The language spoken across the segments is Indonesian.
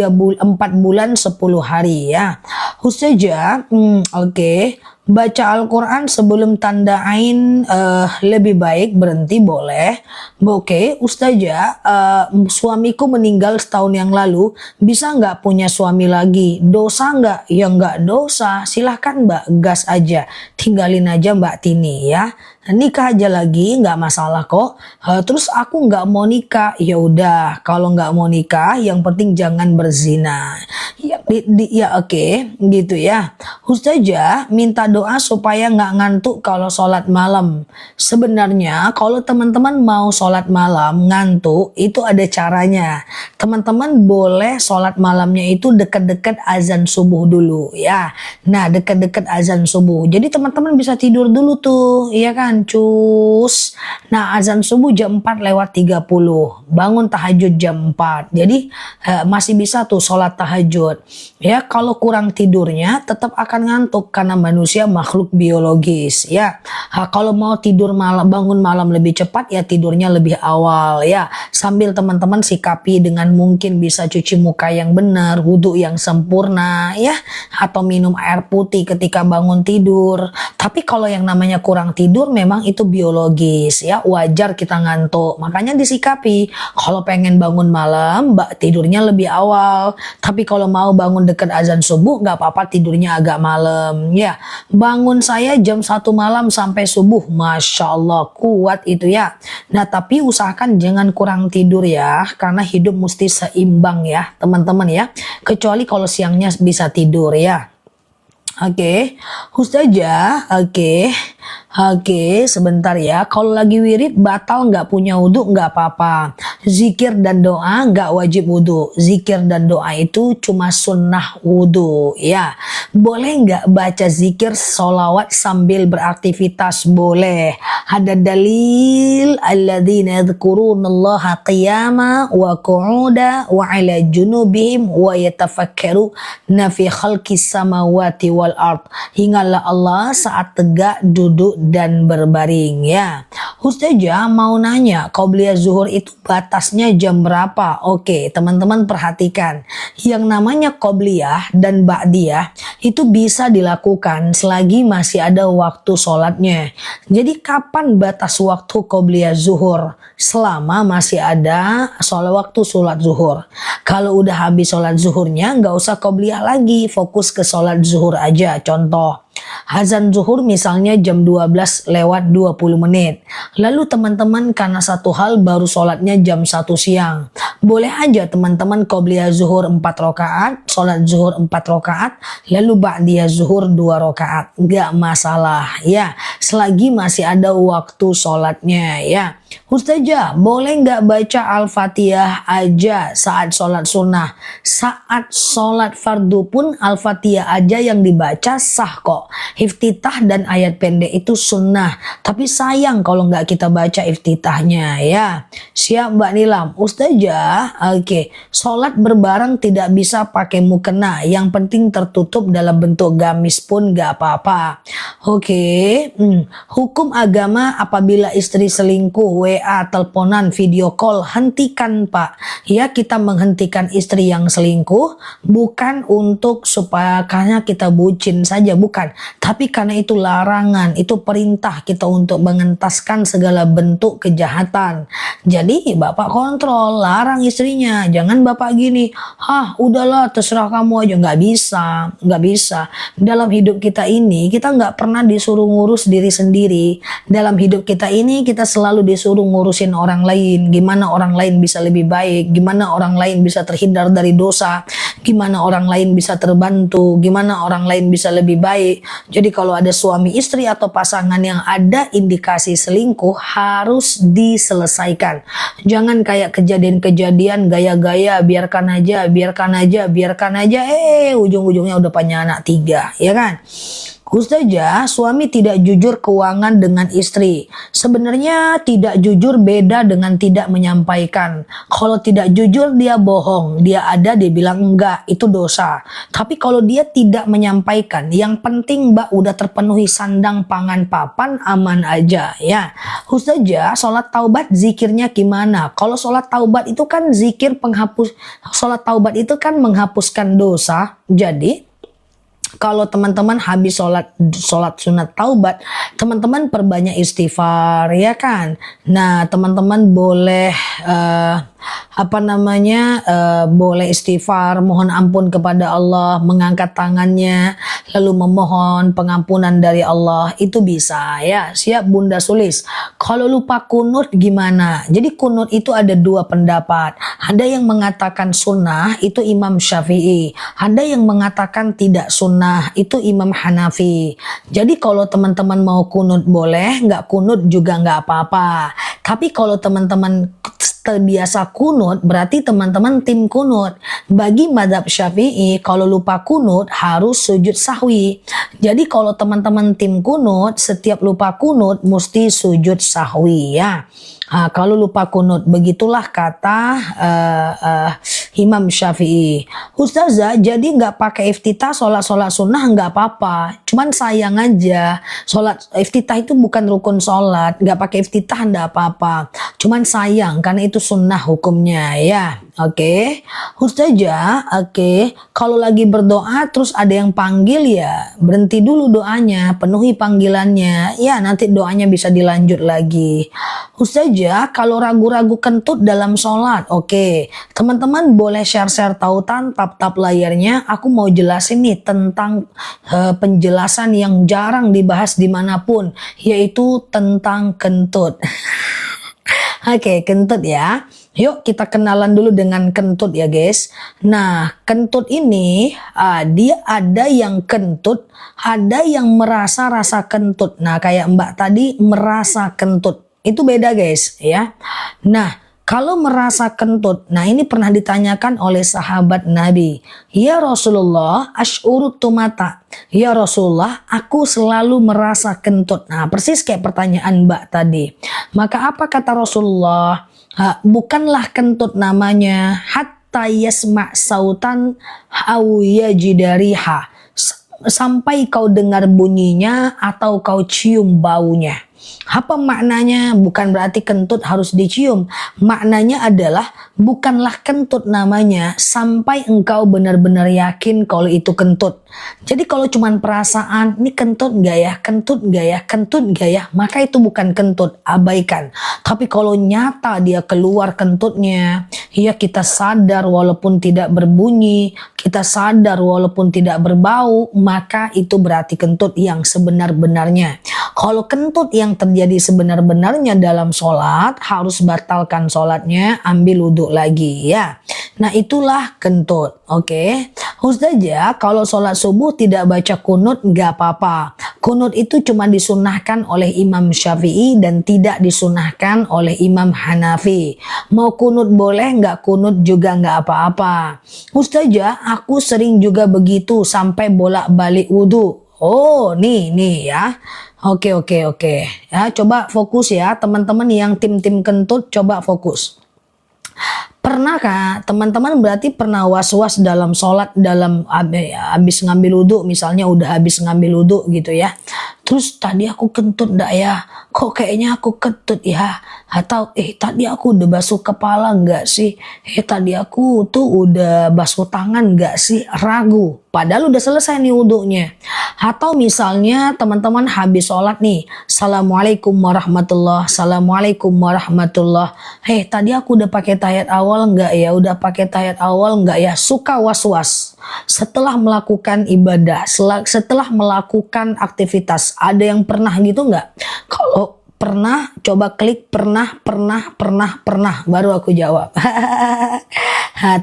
4 bulan 10 hari ya. Ustazah, oke. Baca Al-Quran sebelum tanda ain lebih baik berhenti boleh. Oke, Ustazah, suamiku meninggal setahun yang lalu, bisa nggak punya suami lagi? Dosa nggak? Ya nggak dosa, silahkan Mbak, gas aja. Tinggalin aja Mbak Tini ya. Nikah aja lagi nggak masalah kok. Terus aku nggak mau nikah, ya udah. Kalau nggak mau nikah, yang penting jangan berzina. Ya oke, gitu ya. Ustazah minta doa supaya nggak ngantuk kalau sholat malam. Sebenarnya kalau teman-teman mau sholat malam ngantuk itu ada caranya. Teman-teman boleh sholat malamnya itu dekat-dekat azan subuh dulu ya. Nah, dekat-dekat azan subuh. Jadi teman-teman bisa tidur dulu tuh, ya kan, cus. Nah, azan subuh jam 4:30. Bangun tahajud jam 4. Jadi masih bisa tuh sholat tahajud. Ya, kalau kurang tidurnya tetap akan ngantuk karena manusia makhluk biologis ya. Kalau mau tidur malam, bangun malam lebih cepat ya tidurnya lebih awal ya. Sambil teman-teman sikapi dengan mungkin bisa cuci muka yang benar, wudhu yang sempurna ya, atau minum air putih ketika bangun tidur. Tapi kalau yang namanya kurang tidur memang itu biologis ya, wajar kita ngantuk. Makanya disikapi. Kalau pengen bangun malam, Mbak tidurnya lebih awal. Tapi kalau mau bangun dekat azan subuh nggak apa-apa tidurnya agak malam ya. Bangun saya jam 1 malam sampai subuh, Masya Allah kuat itu ya. Nah tapi usahakan jangan kurang tidur ya, karena hidup mesti seimbang ya teman-teman ya. Kecuali kalau siangnya bisa tidur ya. Oke, Ustazah, oke, sebentar ya. Kalau lagi wirid batal nggak punya wudhu nggak apa-apa. Zikir dan doa nggak wajib wudhu. Zikir dan doa itu cuma sunnah wudhu ya. Boleh nggak baca zikir sholawat sambil beraktivitas? Boleh. Ada dalil alladzina yadhkurunallaha qiyama wa qu'uda wa ala junubihim wa yatafakkaruna fi khalqis samawati wal ard. Ingatlah Allah saat tegak, duduk dan berbaring ya. Ustazah mau nanya, qobliyah zuhur itu batasnya jam berapa? Oke, teman-teman perhatikan. Yang namanya qobliyah dan ba'diyah itu bisa dilakukan selagi masih ada waktu sholatnya. Jadi kapan batas waktu qobliyah zuhur? Selama masih ada waktu sholat zuhur. Kalau udah habis sholat zuhurnya nggak usah qobliyah lagi, fokus ke sholat zuhur aja. Contoh, azan zuhur misalnya jam 12:20 menit. Lalu teman-teman karena satu hal baru sholatnya jam 1 siang. Boleh aja teman-teman qobliyah zuhur 4 rakaat, sholat zuhur 4 rakaat, lalu ba'diyah zuhur 2 rakaat. Nggak masalah ya, selagi masih ada waktu sholatnya ya. Ustazah, boleh nggak baca Al-Fatihah aja saat sholat sunnah? Saat sholat fardu pun Al-Fatihah aja yang dibaca sah kok. Iftitah dan ayat pendek itu sunnah. Tapi sayang kalau nggak kita baca iftitahnya ya. Siap Mbak Nilam. Ustazah, oke. Sholat berbareng tidak bisa pakai mukena. Yang penting tertutup dalam bentuk gamis pun nggak apa-apa. Oke. Hukum agama apabila istri selingkuh, WA, teleponan, video call, hentikan Pak. Ya, kita menghentikan istri yang selingkuh bukan untuk supaya karena kita bucin saja, bukan. Tapi karena itu larangan, itu perintah kita untuk mengentaskan segala bentuk kejahatan. Jadi Bapak kontrol, larang istrinya. Jangan Bapak gini, udahlah terserah kamu aja. Nggak bisa. Dalam hidup kita ini, kita nggak pernah disuruh ngurus diri sendiri. Dalam hidup kita ini, kita selalu disuruh ngurusin orang lain. Gimana orang lain bisa lebih baik, gimana orang lain bisa terhindar dari dosa, gimana orang lain bisa terbantu, gimana orang lain bisa lebih baik. Jadi kalau ada suami istri atau pasangan yang ada indikasi selingkuh harus diselesaikan. Jangan kayak kejadian-kejadian gaya-gaya biarkan aja, ujung-ujungnya udah punya anak 3 ya kan. Ustazah, suami tidak jujur keuangan dengan istri. Sebenarnya tidak jujur beda dengan tidak menyampaikan. Kalau tidak jujur dia bohong, dia ada dia bilang enggak, itu dosa. Tapi kalau dia tidak menyampaikan, yang penting mbak udah terpenuhi sandang pangan papan, aman aja ya. Ustazah, sholat taubat zikirnya gimana? Kalau sholat taubat itu kan zikir penghapus, sholat taubat itu kan menghapuskan dosa. Jadi kalau teman-teman habis sholat sunat taubat, teman-teman perbanyak istighfar ya kan. Nah teman-teman boleh boleh istighfar, mohon ampun kepada Allah, mengangkat tangannya, lalu memohon pengampunan dari Allah, itu bisa ya. Siap Bunda Sulis. Kalau lupa kunut gimana? Jadi kunut itu ada dua pendapat. Ada yang mengatakan sunnah, itu Imam Syafi'i. Ada yang mengatakan tidak sunnah, itu Imam Hanafi. Jadi kalau teman-teman mau kunut boleh, nggak kunut juga nggak apa-apa. Tapi kalau teman-teman terbiasa kunut, berarti teman-teman tim kunut. Bagi madhab Syafi'i, kalau lupa kunut harus sujud sahwi. Jadi kalau teman-teman tim kunut, setiap lupa kunut mesti sujud sahwi ya. Kalau lupa kunut, begitulah kata Imam Syafi'i. Ustazah, jadi nggak pakai iftitah sholat sunnah nggak apa-apa. Cuman sayang aja, sholat iftitah itu bukan rukun sholat, nggak pakai iftitah nggak apa-apa. Cuman sayang karena itu sunnah hukumnya ya. Oke. Ustazah, oke. Kalau lagi berdoa terus ada yang panggil ya, berhenti dulu doanya, penuhi panggilannya. Ya nanti doanya bisa dilanjut lagi. Ustazah, kalau ragu-ragu kentut dalam sholat, oke. Teman-teman boleh share-share tautan, tap-tap layarnya. Aku mau jelasin nih tentang penjelasan yang jarang dibahas dimanapun, yaitu tentang kentut. Oke, kentut ya. Yuk kita kenalan dulu dengan kentut ya guys. Nah, kentut ini dia ada yang kentut, ada yang merasa rasa kentut. Nah, kayak Mbak tadi merasa kentut. Itu beda guys ya. Nah, kalau merasa kentut, nah ini pernah ditanyakan oleh sahabat Nabi. Ya Rasulullah, asy'uru tumata. Ya Rasulullah, aku selalu merasa kentut. Nah, persis kayak pertanyaan Mbak tadi. Maka apa kata Rasulullah? Bukanlah kentut namanya hatta yasma' sautan au yajidariha. Sampai kau dengar bunyinya atau kau cium baunya. Apa maknanya? Bukan berarti kentut harus dicium. Maknanya adalah bukanlah kentut namanya sampai engkau benar-benar yakin kalau itu kentut. Jadi kalau cuman perasaan, ini kentut nggak ya, kentut nggak ya, kentut nggak ya, maka itu bukan kentut, abaikan. Tapi kalau nyata dia keluar kentutnya, ya kita sadar walaupun tidak berbunyi, kita sadar walaupun tidak berbau, maka itu berarti kentut yang sebenar-benarnya. Kalau kentut yang terjadi sebenar-benarnya dalam sholat, harus batalkan sholatnya, ambil wudhu lagi ya. Nah itulah kentut, oke. Ustazah, kalau sholat subuh tidak baca kunut nggak apa-apa. Kunut itu cuma disunahkan oleh Imam Syafi'i dan tidak disunahkan oleh Imam Hanafi. Mau kunut boleh, nggak kunut juga nggak apa-apa. Ustazah, aku sering juga begitu sampai bolak-balik wudhu. Oh, nih ya. Oke. Ya, coba fokus ya, teman-teman yang tim-tim kentut, coba fokus. Pernah kah teman-teman berarti pernah was-was dalam sholat, dalam habis ngambil wudhu, misalnya udah habis ngambil wudhu gitu ya. Terus tadi aku kentut ndak ya? Kok kayaknya aku kentut ya? Atau tadi aku udah basuh kepala nggak sih? Tadi aku tuh udah basuh tangan nggak sih? Ragu. Padahal udah selesai nih wudhunya. Atau misalnya teman-teman habis sholat nih, Assalamualaikum warahmatullah, Assalamualaikum warahmatullah. Tadi aku udah pakai tahiyat awal nggak ya? Udah pakai tahiyat awal nggak ya? Suka was-was. Setelah melakukan ibadah, setelah melakukan aktivitas, ada yang pernah gitu nggak? Kalau pernah, coba klik pernah, baru aku jawab.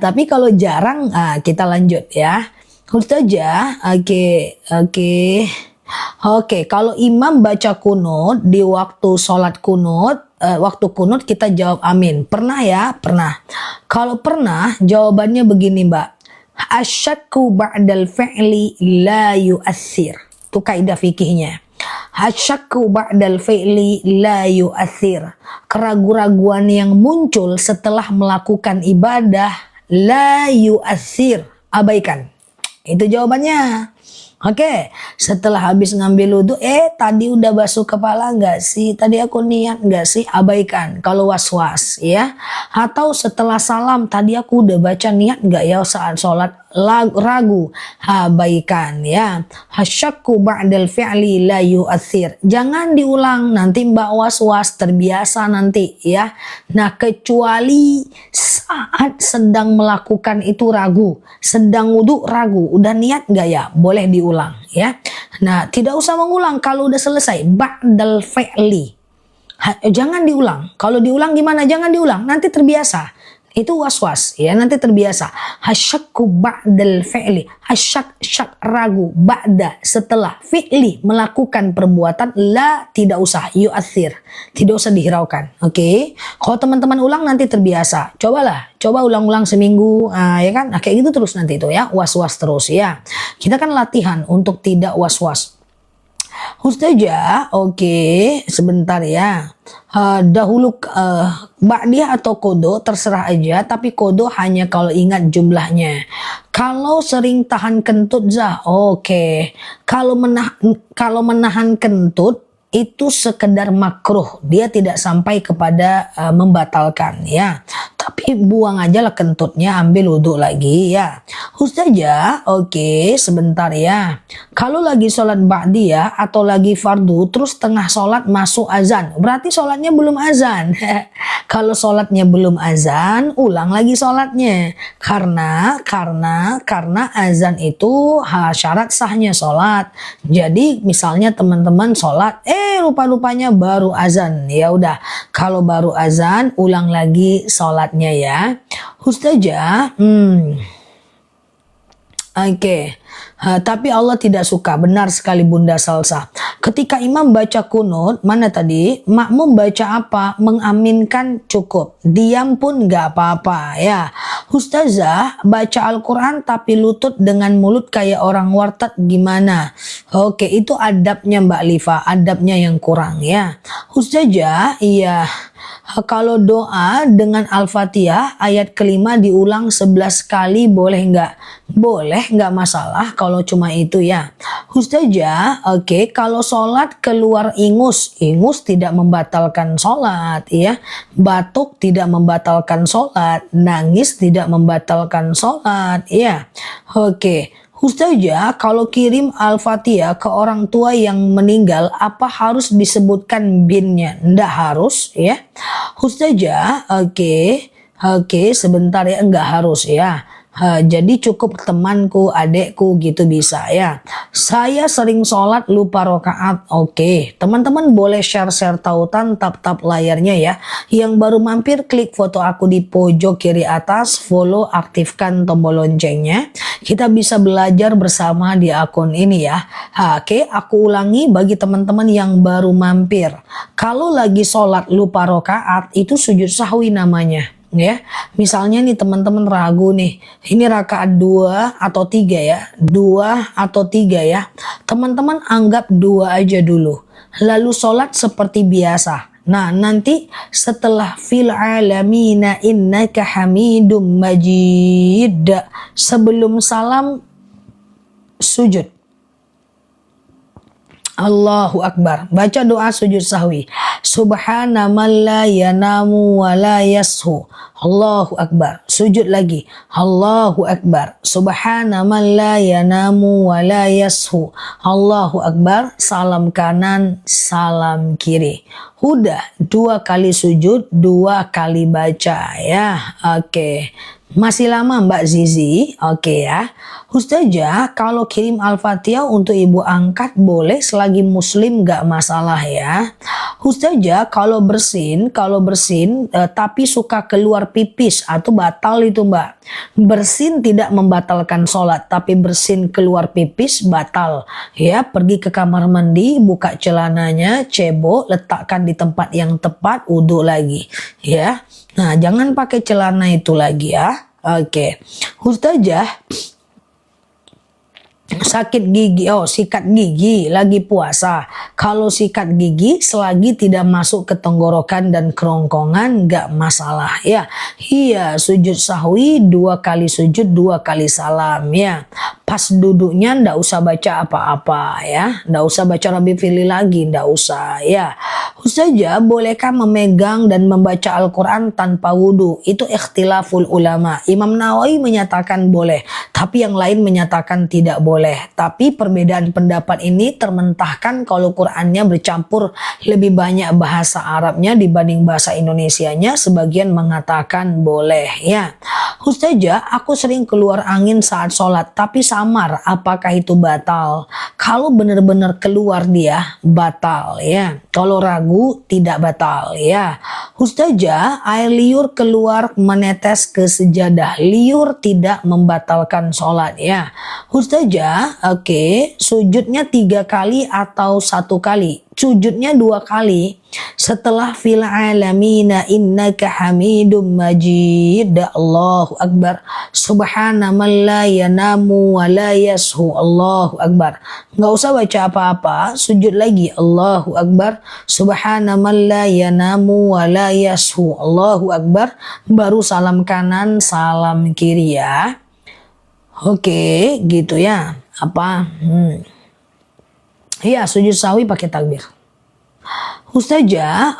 Tapi kalau jarang, kita lanjut ya. Ustazah, oke. Kalau imam baca kunut di waktu sholat kunut, waktu kunut kita jawab amin. Pernah ya? Pernah. Kalau pernah, jawabannya begini Mbak. Asyakku ba'dal fi'li la yu'athir. Itu kaidah fikihnya. Hasyakku ba'dal fi'li la yu'athir. Keraguan-raguan yang muncul setelah melakukan ibadah la yu'athir. Abaikan. Itu jawabannya. Oke, setelah habis ngambil wudhu, tadi udah basuh kepala nggak sih? Tadi aku niat nggak sih? Abaikan kalau was-was ya. Atau setelah salam, tadi aku udah baca niat nggak ya saat sholat? Ragu, abaikan ya. Hasyakku ba'dal fi'li la yu'athir. Jangan diulang, nanti mbak was-was, terbiasa nanti ya. Nah, kecuali saat sedang melakukan itu ragu, sedang wudhu ragu, udah niat nggak ya? Boleh diulang ya. Nah, tidak usah mengulang kalau udah selesai. Ba'dal fi'li. Jangan diulang. Kalau diulang gimana? Jangan diulang, nanti terbiasa. Itu was-was ya, nanti terbiasa. Hasyakku ba'dal fi'li. Syak ragu, ba'da setelah fi'li melakukan perbuatan, la tidak usah yu'athir, tidak usah dihiraukan. Oke. Kalau teman-teman ulang nanti terbiasa. Coba ulang-ulang seminggu, ya kan? Nah, kayak gitu terus nanti itu ya, was-was terus ya. Kita kan latihan untuk tidak was-was. Ustazah, oke, sebentar ya. Dahulu ba'diyah atau kodo terserah aja, tapi kodo hanya kalau ingat jumlahnya. Kalau sering tahan kentut Zah, oke. Kalau menahan kentut itu sekedar makruh, dia tidak sampai kepada membatalkan ya. Tapi buang aja lah kentutnya, ambil wudhu lagi ya. Ustazah, oke, sebentar ya. Kalau lagi sholat ba'diyah atau lagi fardu, terus tengah sholat masuk azan, berarti sholatnya belum azan. Kalau sholatnya belum azan, ulang lagi sholatnya. Karena azan itu syarat sahnya sholat. Jadi misalnya teman-teman sholat, rupa-rupanya baru azan. Ya udah, kalau baru azan, ulang lagi sholatnya ya. Ustazah, oke. Tapi Allah tidak suka. Benar sekali Bunda Salsa. Ketika imam baca kunut, mana tadi? Makmum baca apa? Mengaminkan cukup. Diam pun nggak apa-apa ya. Ustazah, baca Al-Quran tapi lutut dengan mulut kayak orang warteg gimana? Oke, itu adabnya Mbak Liva. Adabnya yang kurang ya. Ustazah, iya. Kalau doa dengan Al-Fatihah ayat kelima diulang 11 kali boleh nggak? Boleh, nggak masalah kalau cuma itu ya. Ustazah, oke, kalau sholat keluar ingus tidak membatalkan sholat ya. Batuk tidak membatalkan sholat, nangis tidak membatalkan sholat ya. Oke. Ustazah, kalau kirim Al-Fatihah ke orang tua yang meninggal, apa harus disebutkan binnya? Nggak harus ya. Ustazah, oke, sebentar ya, nggak harus ya. Jadi cukup temanku, adekku gitu bisa ya. Saya sering sholat lupa rokaat. Oke, teman-teman boleh share tautan, tap layarnya ya. Yang baru mampir klik foto aku di pojok kiri atas, follow, aktifkan tombol loncengnya. Kita bisa belajar bersama di akun ini ya. Oke, aku ulangi bagi teman-teman yang baru mampir. Kalau lagi sholat lupa rokaat itu sujud sahwi namanya. Ya, misalnya nih teman-teman ragu nih, ini rakaat 2 atau 3 ya, 2 atau 3 ya, teman-teman anggap 2 aja dulu, lalu sholat seperti biasa. Nah, nanti setelah fil alamina innaka hamidum majid, sebelum salam sujud. Allahu Akbar. Baca doa sujud sahwi. Subhana man la yanamu wa la yashu. Allahu Akbar. Sujud lagi. Allahu Akbar. Subhana man la yanamu wa la yashu. Allahu Akbar. Salam kanan, salam kiri. Udah 2 kali sujud, 2 kali baca ya. Oke. Masih lama Mbak Zizi? Oke ya. Ustazah, kalau kirim Al-Fatihah untuk ibu angkat boleh selagi muslim gak masalah ya. Ustazah, kalau bersin tapi suka keluar pipis atau batal itu Mbak. Bersin tidak membatalkan sholat, tapi bersin keluar pipis batal. Ya, pergi ke kamar mandi, buka celananya, cebok, letakkan di tempat yang tepat, wudhu lagi. Ya. Nah, jangan pakai celana itu lagi ya. Oke. Ustazah, Sakit gigi, sikat gigi lagi puasa. Kalau sikat gigi selagi tidak masuk ke tenggorokan dan kerongkongan nggak masalah ya. Iya, sujud sahwi 2 kali sujud 2 kali salam ya. Pas duduknya ndak usah baca apa-apa ya. Ndak usah baca Rabbi Fili lagi, ndak usah ya. Ustazah, bolehkah memegang dan membaca Al-Quran tanpa wudhu? Itu ikhtilaful ulama. Imam Nawawi menyatakan boleh, tapi yang lain menyatakan tidak boleh. Tapi perbedaan pendapat ini termentahkan kalau Qurannya bercampur lebih banyak bahasa Arabnya dibanding bahasa Indonesianya. Sebagian mengatakan boleh ya. Ustazah, aku sering keluar angin saat sholat tapi samar, apakah itu batal? Kalau benar-benar keluar dia batal ya. Kalau ragu tidak batal ya. Ustazah, air liur keluar menetes ke sejadah, liur tidak membatalkan sholat ya. Ustazah, sujudnya 3 kali atau 1 kali? Sujudnya 2 kali. Setelah fil alamina innaka hamidum majid, Allahu akbar, subhana man la yanamu wa la yashu, Allahu akbar. Nggak usah baca apa-apa, sujud lagi, Allahu akbar, subhana man la yanamu wa la yashu, Allahu akbar, baru salam kanan salam kiri ya. Oke, gitu ya. Iya, sujud sahwi pakai takbir. Ustazah,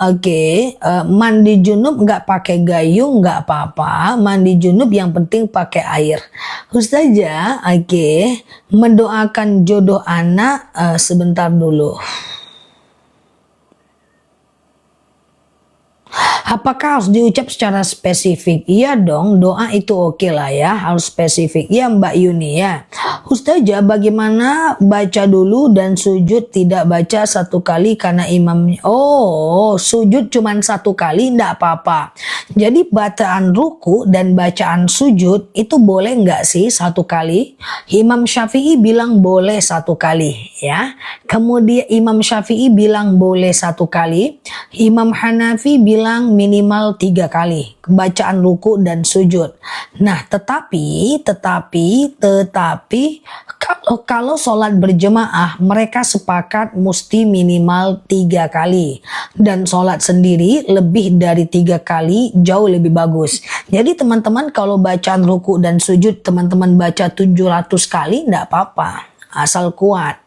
mandi junub nggak pakai gayung nggak apa-apa. Mandi junub yang penting pakai air. Ustazah, mendoakan jodoh anak sebentar dulu. Apakah harus diucap secara spesifik? Iya dong, doa itu oke lah ya, harus spesifik. Ya Mbak Yuni ya. Ustazah, bagaimana baca dulu dan sujud tidak baca 1 kali karena imamnya? Sujud cuma 1 kali ndak apa-apa. Jadi bacaan ruku dan bacaan sujud itu boleh nggak sih 1 kali? Imam Syafi'i bilang boleh 1 kali ya. Kemudian Imam Syafi'i bilang boleh 1 kali. Imam Hanafi bilang minimal 3 kali bacaan ruku dan sujud. Nah, tetapi kalau sholat berjemaah mereka sepakat mesti minimal 3 kali, dan sholat sendiri lebih dari 3 kali jauh lebih bagus. Jadi teman-teman kalau bacaan ruku dan sujud teman-teman baca 700 kali enggak apa-apa, asal kuat.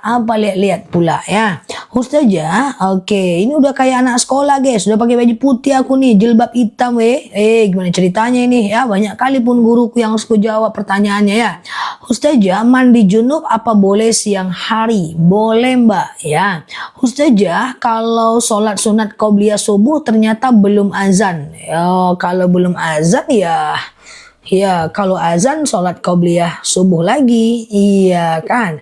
Apa lihat-lihat pula ya. Ustazah, ini udah kayak anak sekolah guys, udah pakai baju putih aku nih, jilbab hitam gimana ceritanya ini ya, banyak kali pun guruku yang harus ku jawab pertanyaannya ya. Ustazah, mandi junub apa boleh siang hari? Boleh Mbak ya. Ustazah, kalau sholat sunat qobliyah subuh ternyata belum azan. Kalau belum azan ya, kalau azan sholat qobliyah subuh lagi, iya kan.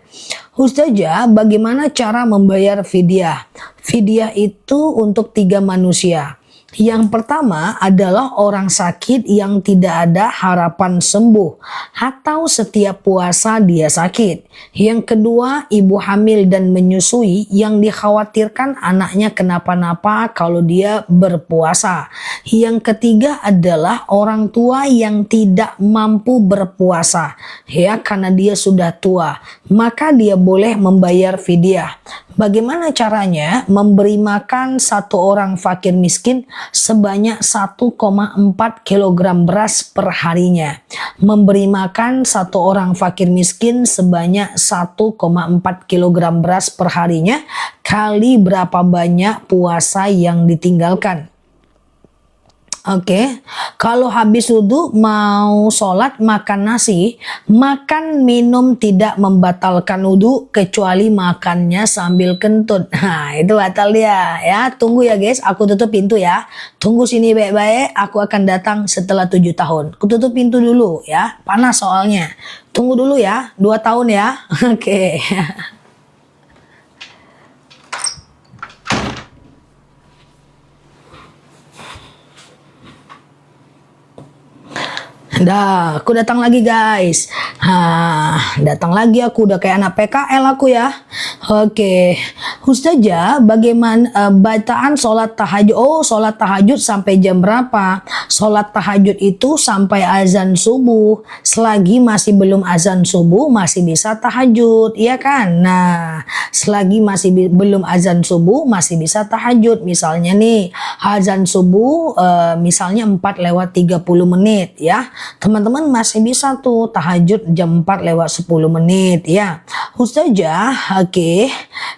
Ustazah, bagaimana cara membayar fidyah? Fidyah itu untuk 3 manusia. Yang pertama adalah orang sakit yang tidak ada harapan sembuh atau setiap puasa dia sakit. Yang kedua, ibu hamil dan menyusui yang dikhawatirkan anaknya kenapa-napa kalau dia berpuasa. Yang ketiga adalah orang tua yang tidak mampu berpuasa ya karena dia sudah tua, maka dia boleh membayar fidyah. Bagaimana caranya? Memberi makan 1 orang fakir miskin sebanyak 1,4 kg beras per harinya. Memberi makan 1 orang fakir miskin sebanyak 1,4 kg beras per harinya kali berapa banyak puasa yang ditinggalkan. Kalau habis wudhu mau sholat makan nasi, makan minum tidak membatalkan wudhu kecuali makannya sambil kentut. Nah itu batal dia ya. Tunggu ya guys, aku tutup pintu ya. Tunggu sini baik-baik, aku akan datang setelah 7 tahun. Aku tutup pintu dulu ya, panas soalnya. Tunggu dulu ya, 2 tahun ya. Dah, aku datang lagi guys. Datang lagi aku udah kayak anak PKL aku ya. Oke, Ustazah, bagaimana bacaan sholat tahajud? Oh, sholat tahajud sampai jam berapa? Sholat tahajud itu sampai azan subuh. Selagi masih belum azan subuh, masih bisa tahajud, ya kan? Nah, selagi masih belum azan subuh, masih bisa tahajud. Misalnya nih, azan subuh misalnya 4:30 ya. Teman-teman masih bisa tuh tahajud jam 4:10 ya. Ustazah, oke.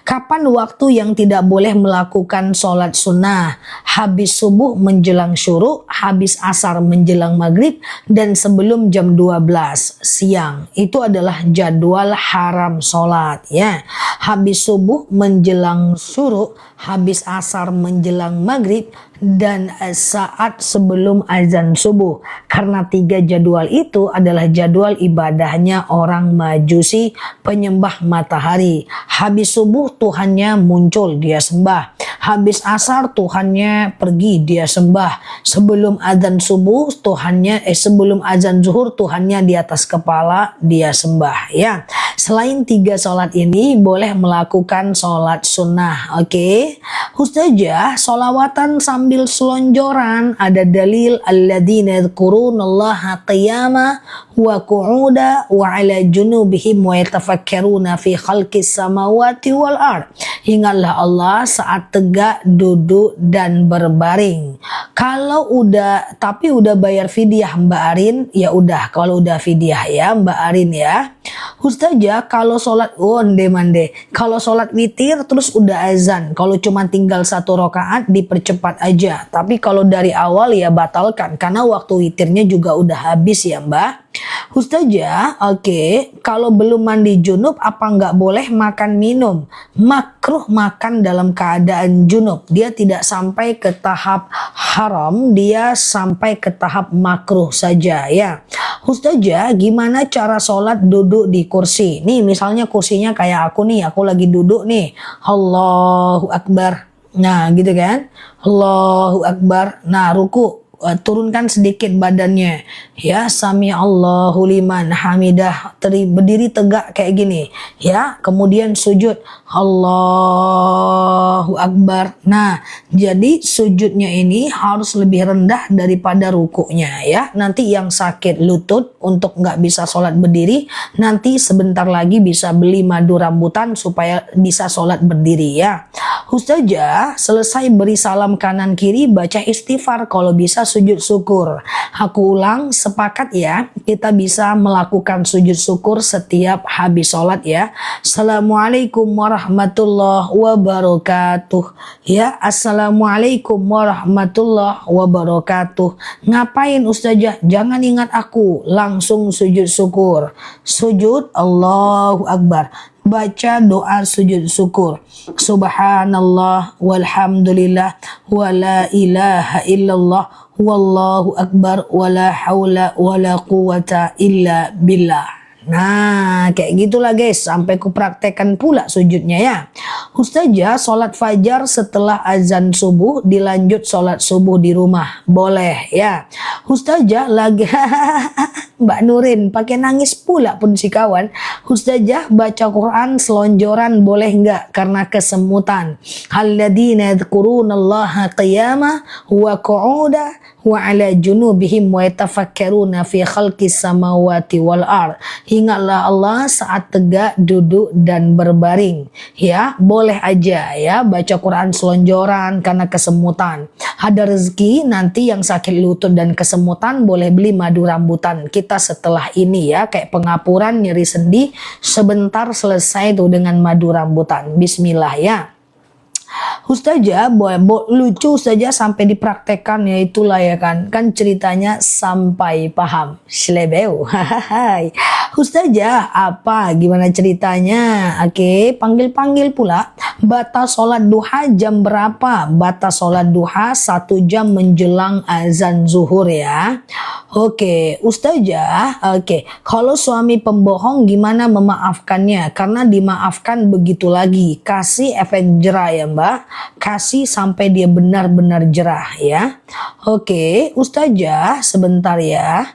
Kapan waktu yang tidak boleh melakukan sholat sunnah? Habis subuh menjelang syuruk, habis asar menjelang maghrib, dan sebelum jam 12 siang. Itu adalah jadwal haram sholat ya. Habis subuh menjelang syuruk, habis asar menjelang maghrib, dan saat sebelum azan subuh. Karena 3 jadwal itu adalah jadwal ibadahnya orang Majusi penyembah matahari. Habis subuh Tuhannya muncul, dia sembah. Habis asar Tuhannya pergi, dia sembah. Sebelum azan subuh sebelum azan zuhur Tuhannya di atas kepala, dia sembah ya. Selain 3 sholat ini boleh melakukan sholat sunnah. Oke. Ustazah, sholawatan sambil selonjoran ada dalil alladzina yadhkurunallaha qiyama wa qu'uda wa ala junubihim wa yatafakkaruna fi khalqis samawati wal ard. Ingatlah Allah saat tegak, duduk, dan berbaring. Kalau udah bayar fidyah Mbak Arin, ya udah. Kalau udah fidyah ya Mbak Arin ya. Ustazah, kalau sholat kalau sholat witir terus udah azan, kalau cuma tinggal 1 rakaat dipercepat aja. Tapi kalau dari awal ya batalkan karena waktu witirnya juga udah habis ya Mbak. Ustazah, oke. Kalau belum mandi junub apa nggak boleh makan minum? Makruh makan dalam keadaan junub. Dia tidak sampai ke tahap haram, dia sampai ke tahap makruh saja ya. Ustazah, gimana cara sholat duduk di kursi? Nih misalnya kursinya kayak aku nih, aku lagi duduk nih. Allahu Akbar. Nah gitu kan. Allahu Akbar. Nah ruku. Turunkan sedikit badannya ya, sami Allahu liman hamidah, berdiri tegak kayak gini ya, kemudian sujud Allahu Akbar. Nah jadi sujudnya ini harus lebih rendah daripada rukuknya ya. Nanti yang sakit lutut untuk nggak bisa sholat berdiri, nanti sebentar lagi bisa beli madu rambutan supaya bisa sholat berdiri ya. Ustazah, selesai beri salam kanan kiri baca istighfar, kalau bisa sujud syukur. Aku ulang, sepakat ya, kita bisa melakukan sujud syukur setiap habis sholat ya. Assalamualaikum warahmatullahi wabarakatuh. Ya, Assalamualaikum warahmatullahi wabarakatuh. Ngapain Ustazah? Jangan ingat aku, langsung sujud syukur. Sujud Allahu Akbar. Baca doa sujud syukur. Subhanallah walhamdulillah wa la ilaha illallah wallahu akbar wa la haula wa la quwata illa billah. Nah kayak gitulah guys, sampai ku praktekkan pula sujudnya ya. Ustazah, sholat fajar setelah azan subuh dilanjut sholat subuh di rumah boleh ya. Ustazah lagi Mbak Nurin pakai nangis pula pun si kawan. Ustazah, baca Quran selonjoran boleh nggak karena kesemutan? Alladzina yadhkurunallaha qiyama wa qu'uda wa ala junubihim wa yatafakkaruna fi khalqis samawati wal ard. Ingatlah Allah saat tegak, duduk, dan berbaring ya. Boleh aja ya baca Quran selonjoran karena kesemutan. Ada rezeki nanti yang sakit lutut dan kesemutan boleh beli madu rambutan kita setelah ini ya, kayak pengapuran nyeri sendi sebentar selesai tuh dengan madu rambutan. Bismillah ya. Ustazah, lucu saja sampai dipraktekkan ya, itulah ya kan ceritanya sampai paham. Slebeu. Ustazah, gimana ceritanya? Oke, panggil pula. Batas sholat duha jam berapa? Batas sholat duha 1 jam menjelang azan zuhur ya. Oke, Ustazah, kalau suami pembohong gimana memaafkannya? Karena dimaafkan begitu lagi, kasih efek jerah ya Mbak, kasih sampai dia benar-benar jerah ya. Oke, Ustazah, sebentar ya.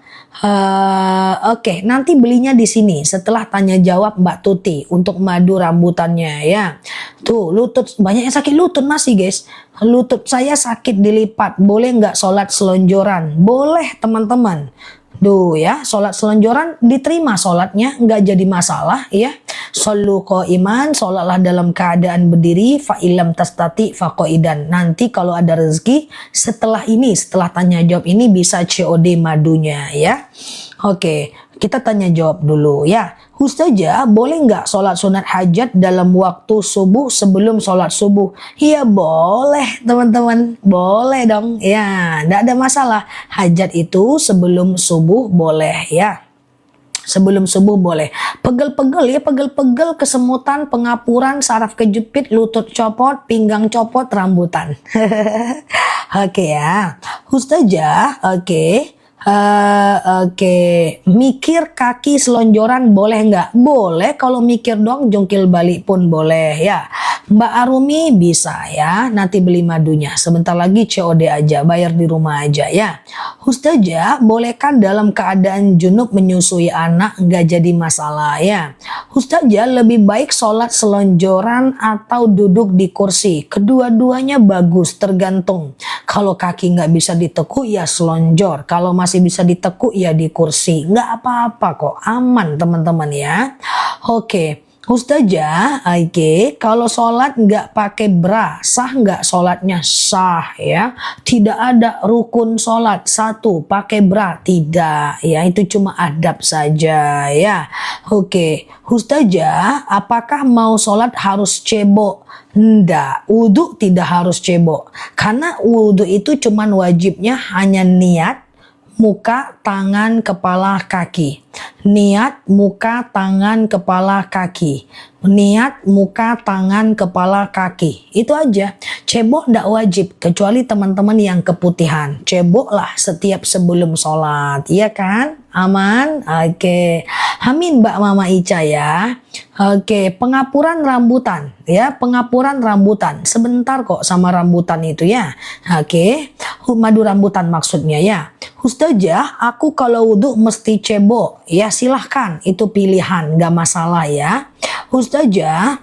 Oke, nanti belinya di sini setelah tanya jawab Mbak Tuti untuk madu rambutannya ya. Tuh, lutut banyak yang sakit lutut masih guys. Lutut saya sakit dilipat. Boleh nggak sholat selonjoran? Boleh teman-teman. Duh ya, sholat selonjoran diterima sholatnya, nggak jadi masalah ya. Shollu iman, sholatlah dalam keadaan berdiri, fa ilam tastati fa qaidan. Nanti kalau ada rezeki setelah ini, setelah tanya jawab ini bisa COD madunya ya. Oke, kita tanya jawab dulu ya. Ustazah, boleh nggak sholat sunat hajat dalam waktu subuh sebelum sholat subuh? Iya boleh teman-teman, boleh dong. Ya, nggak ada masalah. Hajat itu sebelum subuh boleh ya. Sebelum subuh boleh. Pegel-pegel ya, pegel-pegel, kesemutan, pengapuran, saraf kejepit, lutut copot, pinggang copot, rambutan. Oke ya. Ustazah, oke. Oke, mikir kaki selonjoran boleh nggak? Boleh, kalau mikir dong jungkil balik pun boleh ya. Mbak Arumi bisa ya, nanti beli madunya. Sebentar lagi COD aja, bayar di rumah aja ya. Ustazah, bolehkan dalam keadaan junub menyusui anak nggak jadi masalah ya. Ustazah, lebih baik sholat selonjoran atau duduk di kursi. Kedua-duanya bagus, tergantung. Kalau kaki nggak bisa ditekuk ya selonjor. Kalau masih bisa ditekuk ya di kursi. Nggak apa-apa kok, aman teman-teman ya. Oke. Ustazah, oke, kalau sholat nggak pakai bra, sah nggak sholatnya? Sah ya. Tidak ada rukun sholat. Satu, pakai bra. Tidak ya, itu cuma adab saja ya. Oke, Ustazah, apakah mau sholat harus cebok? Nggak, wudhu tidak harus cebok. Karena wudhu itu cuman wajibnya hanya niat, muka, tangan, kepala, kaki. Niat, muka, tangan, kepala, kaki. Niat, muka, tangan, kepala, kaki. Itu aja. Cebok ndak wajib, kecuali teman-teman yang keputihan. Ceboklah setiap sebelum sholat. Iya kan? Aman? Oke. Amin Mbak Mama Ica ya. Oke, pengapuran rambutan ya, pengapuran rambutan. Sebentar kok sama rambutan itu ya. Oke, madu rambutan maksudnya ya. Ustazah, aku kalau wudhu mesti cebok. Ya silahkan, itu pilihan, gak masalah ya. Ustazah,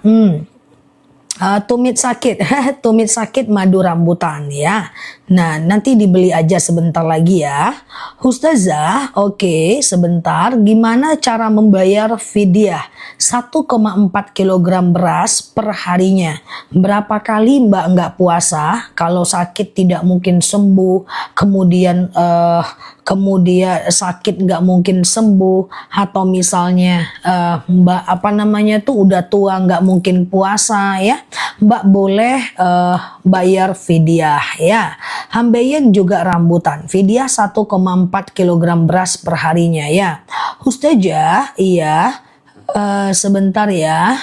tumit sakit, tumit sakit madu rambutan ya. Nah, nanti dibeli aja sebentar lagi ya. Ustazah, oke, sebentar. Gimana cara membayar fidyah 1,4 kg beras per harinya? Berapa kali Mbak nggak puasa? Kalau sakit tidak mungkin sembuh, kemudian sakit nggak mungkin sembuh, atau misalnya Mbak apa namanya tuh udah tua nggak mungkin puasa ya, Mbak boleh bayar fidyah ya. Hambayen juga rambutan, fidyah 1,4 kg beras per harinya ya. Ustazah, iya, sebentar ya.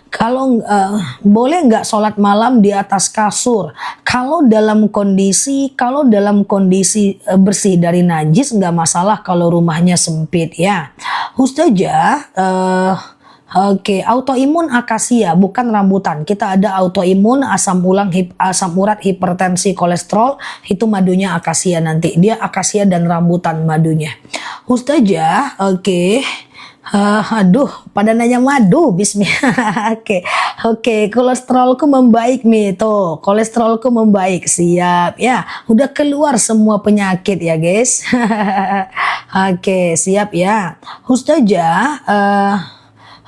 Kalau boleh nggak sholat malam di atas kasur? Kalau dalam kondisi bersih dari najis nggak masalah kalau rumahnya sempit ya. Ustazah, oke, autoimun akasia bukan rambutan. Kita ada autoimun asam urat, hipertensi, kolesterol, itu madunya akasia nanti. Dia akasia dan rambutan madunya. Ustazah, oke. Aduh, pada nanya madu, bismillah. Oke, kolesterolku membaik nih, tuh, kolesterolku membaik, siap ya. Udah keluar semua penyakit ya, guys. Oke, siap ya. Ustazah,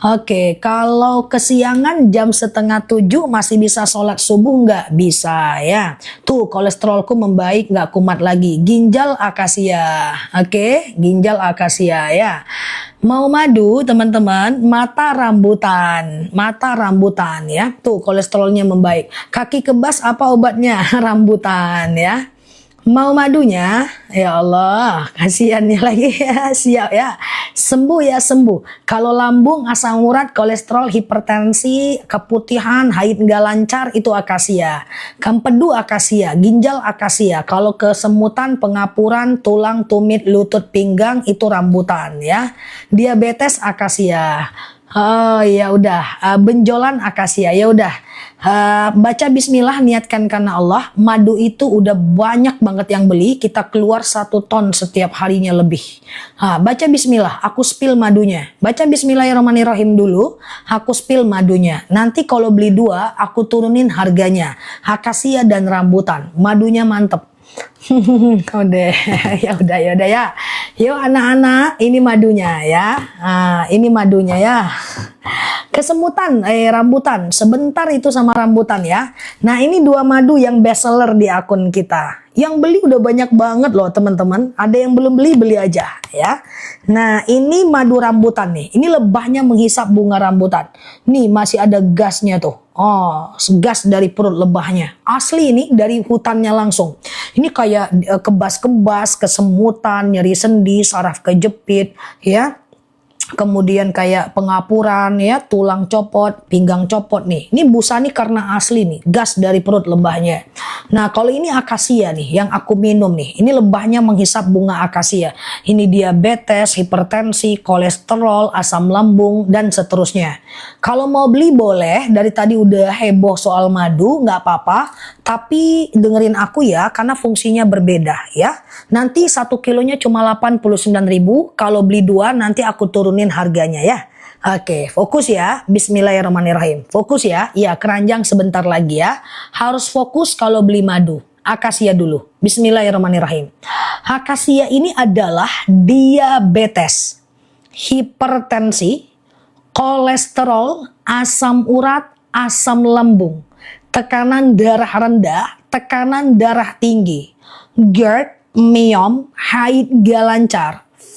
oke, kalau kesiangan jam 6:30 masih bisa sholat subuh nggak? Bisa ya. Tuh, kolesterolku membaik, nggak kumat lagi. Ginjal akasia. Oke, ginjal akasia ya. Mau madu teman-teman, mata rambutan ya. Tuh, kolesterolnya membaik. Kaki kebas apa obatnya? Rambutan ya. Mau madunya? Ya Allah, kasihannya lagi ya. Siap ya. Sembuh ya, sembuh. Kalau lambung, asam urat, kolesterol, hipertensi, keputihan, haid nggak lancar, itu akasia. Kempedu akasia, ginjal akasia. Kalau kesemutan, pengapuran, tulang, tumit, lutut, pinggang, itu rambutan ya. Diabetes akasia. Oh ya udah, benjolan akasia. Ya udah, baca bismillah, niatkan karena Allah. Madu itu udah banyak banget yang beli. Kita keluar 1 ton setiap harinya lebih. Baca bismillah, aku spill madunya. Baca bismillahirrahmanirrahim dulu, aku spill madunya. Nanti kalau beli 2, aku turunin harganya. Akasia dan rambutan, madunya mantep. Udah, ya udah ya. Yuk anak-anak, ini madunya ya. Ini madunya ya. Kesemutan, rambutan. Sebentar itu sama rambutan ya. Nah ini 2 madu yang best seller di akun kita. Yang beli udah banyak banget loh teman-teman. Ada yang belum beli, beli aja ya. Nah ini madu rambutan nih. Ini lebahnya menghisap bunga rambutan. Nih masih ada gasnya tuh. Oh, gas dari perut lebahnya. Asli ini dari hutannya langsung. Ini kayak kebas-kebas, kesemutan, nyeri sendi, saraf kejepit ya. Kemudian kayak pengapuran ya, tulang copot, pinggang copot nih. Ini busa nih karena asli nih, gas dari perut lebahnya. Nah kalau ini akasia nih, yang aku minum nih. Ini lebahnya menghisap bunga akasia. Ini diabetes, hipertensi, kolesterol, asam lambung, dan seterusnya. Kalau mau beli boleh, dari tadi udah heboh soal madu, nggak apa-apa. Tapi dengerin aku ya, karena fungsinya berbeda ya. Nanti 1 kilonya cuma 89.000, kalau beli 2 nanti aku turunin harganya ya. Oke, fokus ya. Bismillahirrahmanirrahim. Fokus ya. Ya, keranjang sebentar lagi ya. Harus fokus kalau beli madu. Akasia dulu. Bismillahirrahmanirrahim. Akasia ini adalah diabetes, hipertensi, kolesterol, asam urat, asam lambung, tekanan darah rendah, tekanan darah tinggi, GERD, myom, haid gak lancar,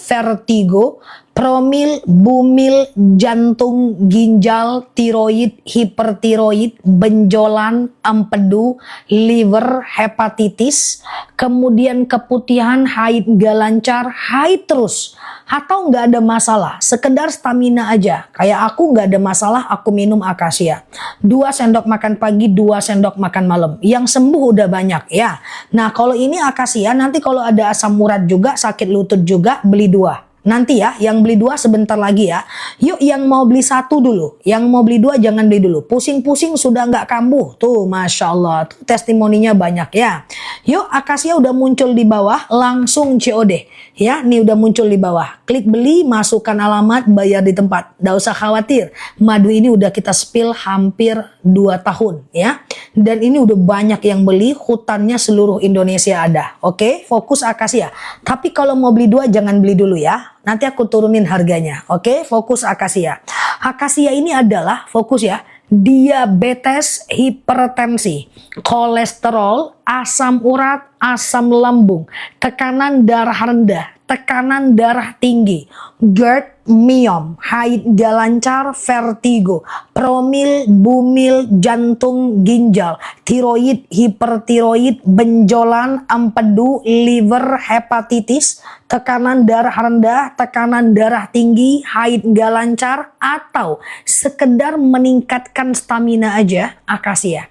vertigo, promil, bumil, jantung, ginjal, tiroid, hipertiroid, benjolan, empedu, liver, hepatitis, kemudian keputihan, haid gak lancar, haid terus, atau nggak ada masalah, sekedar stamina aja. Kayak aku nggak ada masalah, aku minum akasia. 2 sendok makan pagi, 2 sendok makan malam. Yang sembuh udah banyak ya. Nah kalau ini akasia, nanti kalau ada asam urat juga, sakit lutut juga, beli 2. Nanti ya, yang beli 2 sebentar lagi ya. Yuk yang mau beli 1 dulu. Yang mau beli 2 jangan beli dulu. Pusing-pusing sudah nggak kambuh. Tuh Masya Allah, tuh testimoninya banyak ya. Yuk akasia udah muncul di bawah, langsung COD. Ya, nih udah muncul di bawah. Klik beli, masukkan alamat, bayar di tempat. Nggak usah khawatir. Madu ini udah kita spill hampir 2 tahun ya. Dan ini udah banyak yang beli, hutannya seluruh Indonesia ada. Oke, fokus akasia. Tapi kalau mau beli 2 jangan beli dulu ya. Nanti aku turunin harganya. Oke, fokus akasia. Akasia ini adalah, fokus ya, diabetes, hipertensi, kolesterol, asam urat, asam lambung, tekanan darah rendah, tekanan darah tinggi, GERD, myom, haid gak lancar, vertigo, promil, bumil, jantung, ginjal, tiroid, hipertiroid, benjolan, empedu, liver, hepatitis, tekanan darah rendah, tekanan darah tinggi, haid gak lancar, atau sekedar meningkatkan stamina aja, akasia.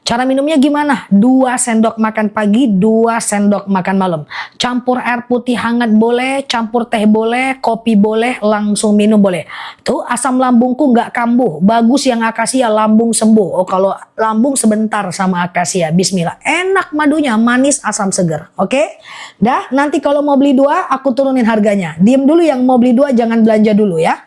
Cara minumnya gimana? 2 sendok makan pagi, 2 sendok makan malam. Campur air putih hangat boleh, campur teh boleh, kopi boleh, langsung minum boleh. Tuh asam lambungku nggak kambuh. Bagus yang akasia, lambung sembuh. Oh kalau lambung sebentar sama akasia. Bismillah. Enak madunya, manis, asam seger. Oke? Dah, nanti kalau mau beli 2, aku turunin harganya. Diem dulu yang mau beli 2, jangan belanja dulu ya.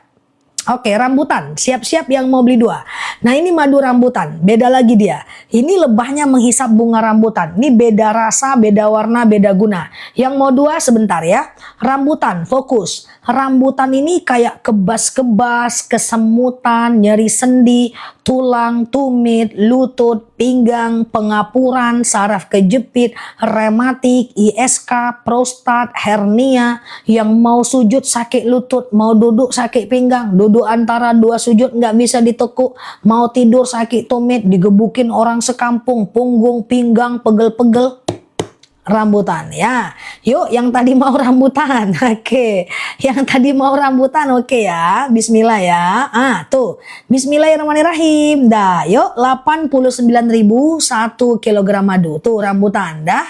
Oke, rambutan. Siap-siap yang mau beli 2. Nah ini madu rambutan. Beda lagi dia. Ini lebahnya menghisap bunga rambutan. Ini beda rasa, beda warna, beda guna. Yang mau 2 sebentar ya. Rambutan, fokus. Rambutan ini kayak kebas-kebas, kesemutan, nyeri sendi, tulang, tumit, lutut, pinggang, pengapuran, saraf kejepit, rematik, ISK, prostat, hernia, yang mau sujud sakit lutut, mau duduk sakit pinggang, duduk antara 2 sujud nggak bisa ditekuk, mau tidur sakit tumit, digebukin orang sekampung, punggung, pinggang, pegel-pegel. Rambutan ya. Yuk yang tadi mau rambutan. Oke. Yang tadi mau rambutan oke ya. Bismillah ya. Tuh. Bismillahirrahmanirrahim. Dah, yuk 89.000 1 kilogram madu. Tuh rambutan dah.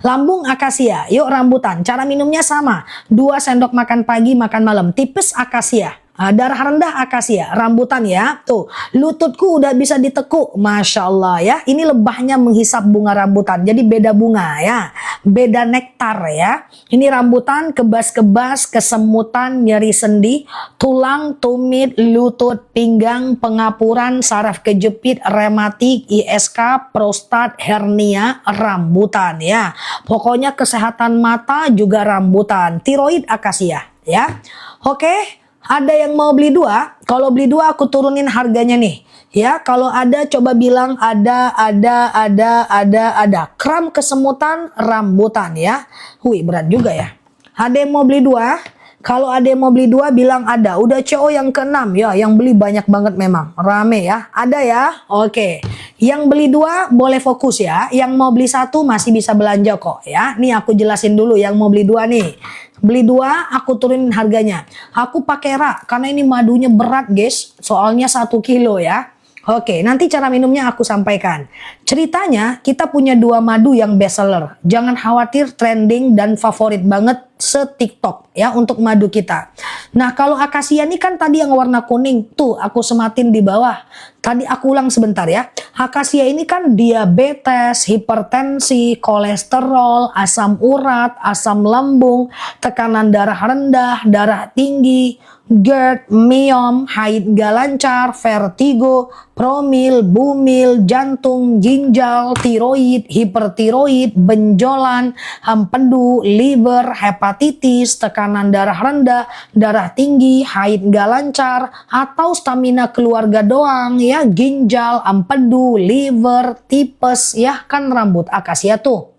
Lambung akasia. Yuk rambutan. Cara minumnya sama. 2 sendok makan pagi, makan malam. Tipis akasia. Darah rendah akasia, rambutan ya. Tuh, lututku udah bisa ditekuk. Masya Allah ya. Ini lebahnya menghisap bunga rambutan. Jadi beda bunga ya. Beda nektar ya. Ini rambutan, kebas-kebas, kesemutan, nyeri sendi, tulang, tumit, lutut, pinggang, pengapuran, saraf kejepit, rematik, ISK, prostat, hernia, rambutan ya. Pokoknya kesehatan mata juga rambutan. Tiroid akasia ya. Oke. Ada yang mau beli dua? Kalau beli dua aku turunin harganya nih. Ya, kalau ada coba bilang ada. Kram kesemutan rambutan ya. Wih, berat juga ya. Ada yang mau beli dua? Kalau ada yang mau beli dua bilang ada. Udah CO yang ke-6 ya, yang beli banyak banget memang. Rame ya. Ada ya? Oke. Yang beli dua boleh fokus ya. Yang mau beli satu masih bisa belanja kok ya. Nih aku jelasin dulu yang mau beli dua nih. Beli dua, aku turunin harganya. Aku pakai rak, karena ini madunya berat guys. Soalnya 1 kilo ya. Oke, nanti cara minumnya aku sampaikan. Ceritanya, kita punya 2 madu yang best seller. Jangan khawatir, trending dan favorit banget se-TikTok ya untuk madu kita. Nah, kalau akasia ini kan tadi yang warna kuning. Tuh, aku sematin di bawah. Tadi aku ulang sebentar ya. Akasia ini kan diabetes, hipertensi, kolesterol, asam urat, asam lambung, tekanan darah rendah, darah tinggi, GERD, myom, haid gak lancar, vertigo, promil, bumil, jantung, ginjal, tiroid, hipertiroid, benjolan, empedu, liver, hepatitis, tekanan darah rendah, darah tinggi, haid gak lancar, atau stamina keluarga doang ya, ginjal, empedu, liver, tipes ya, kan rambut akasia tuh.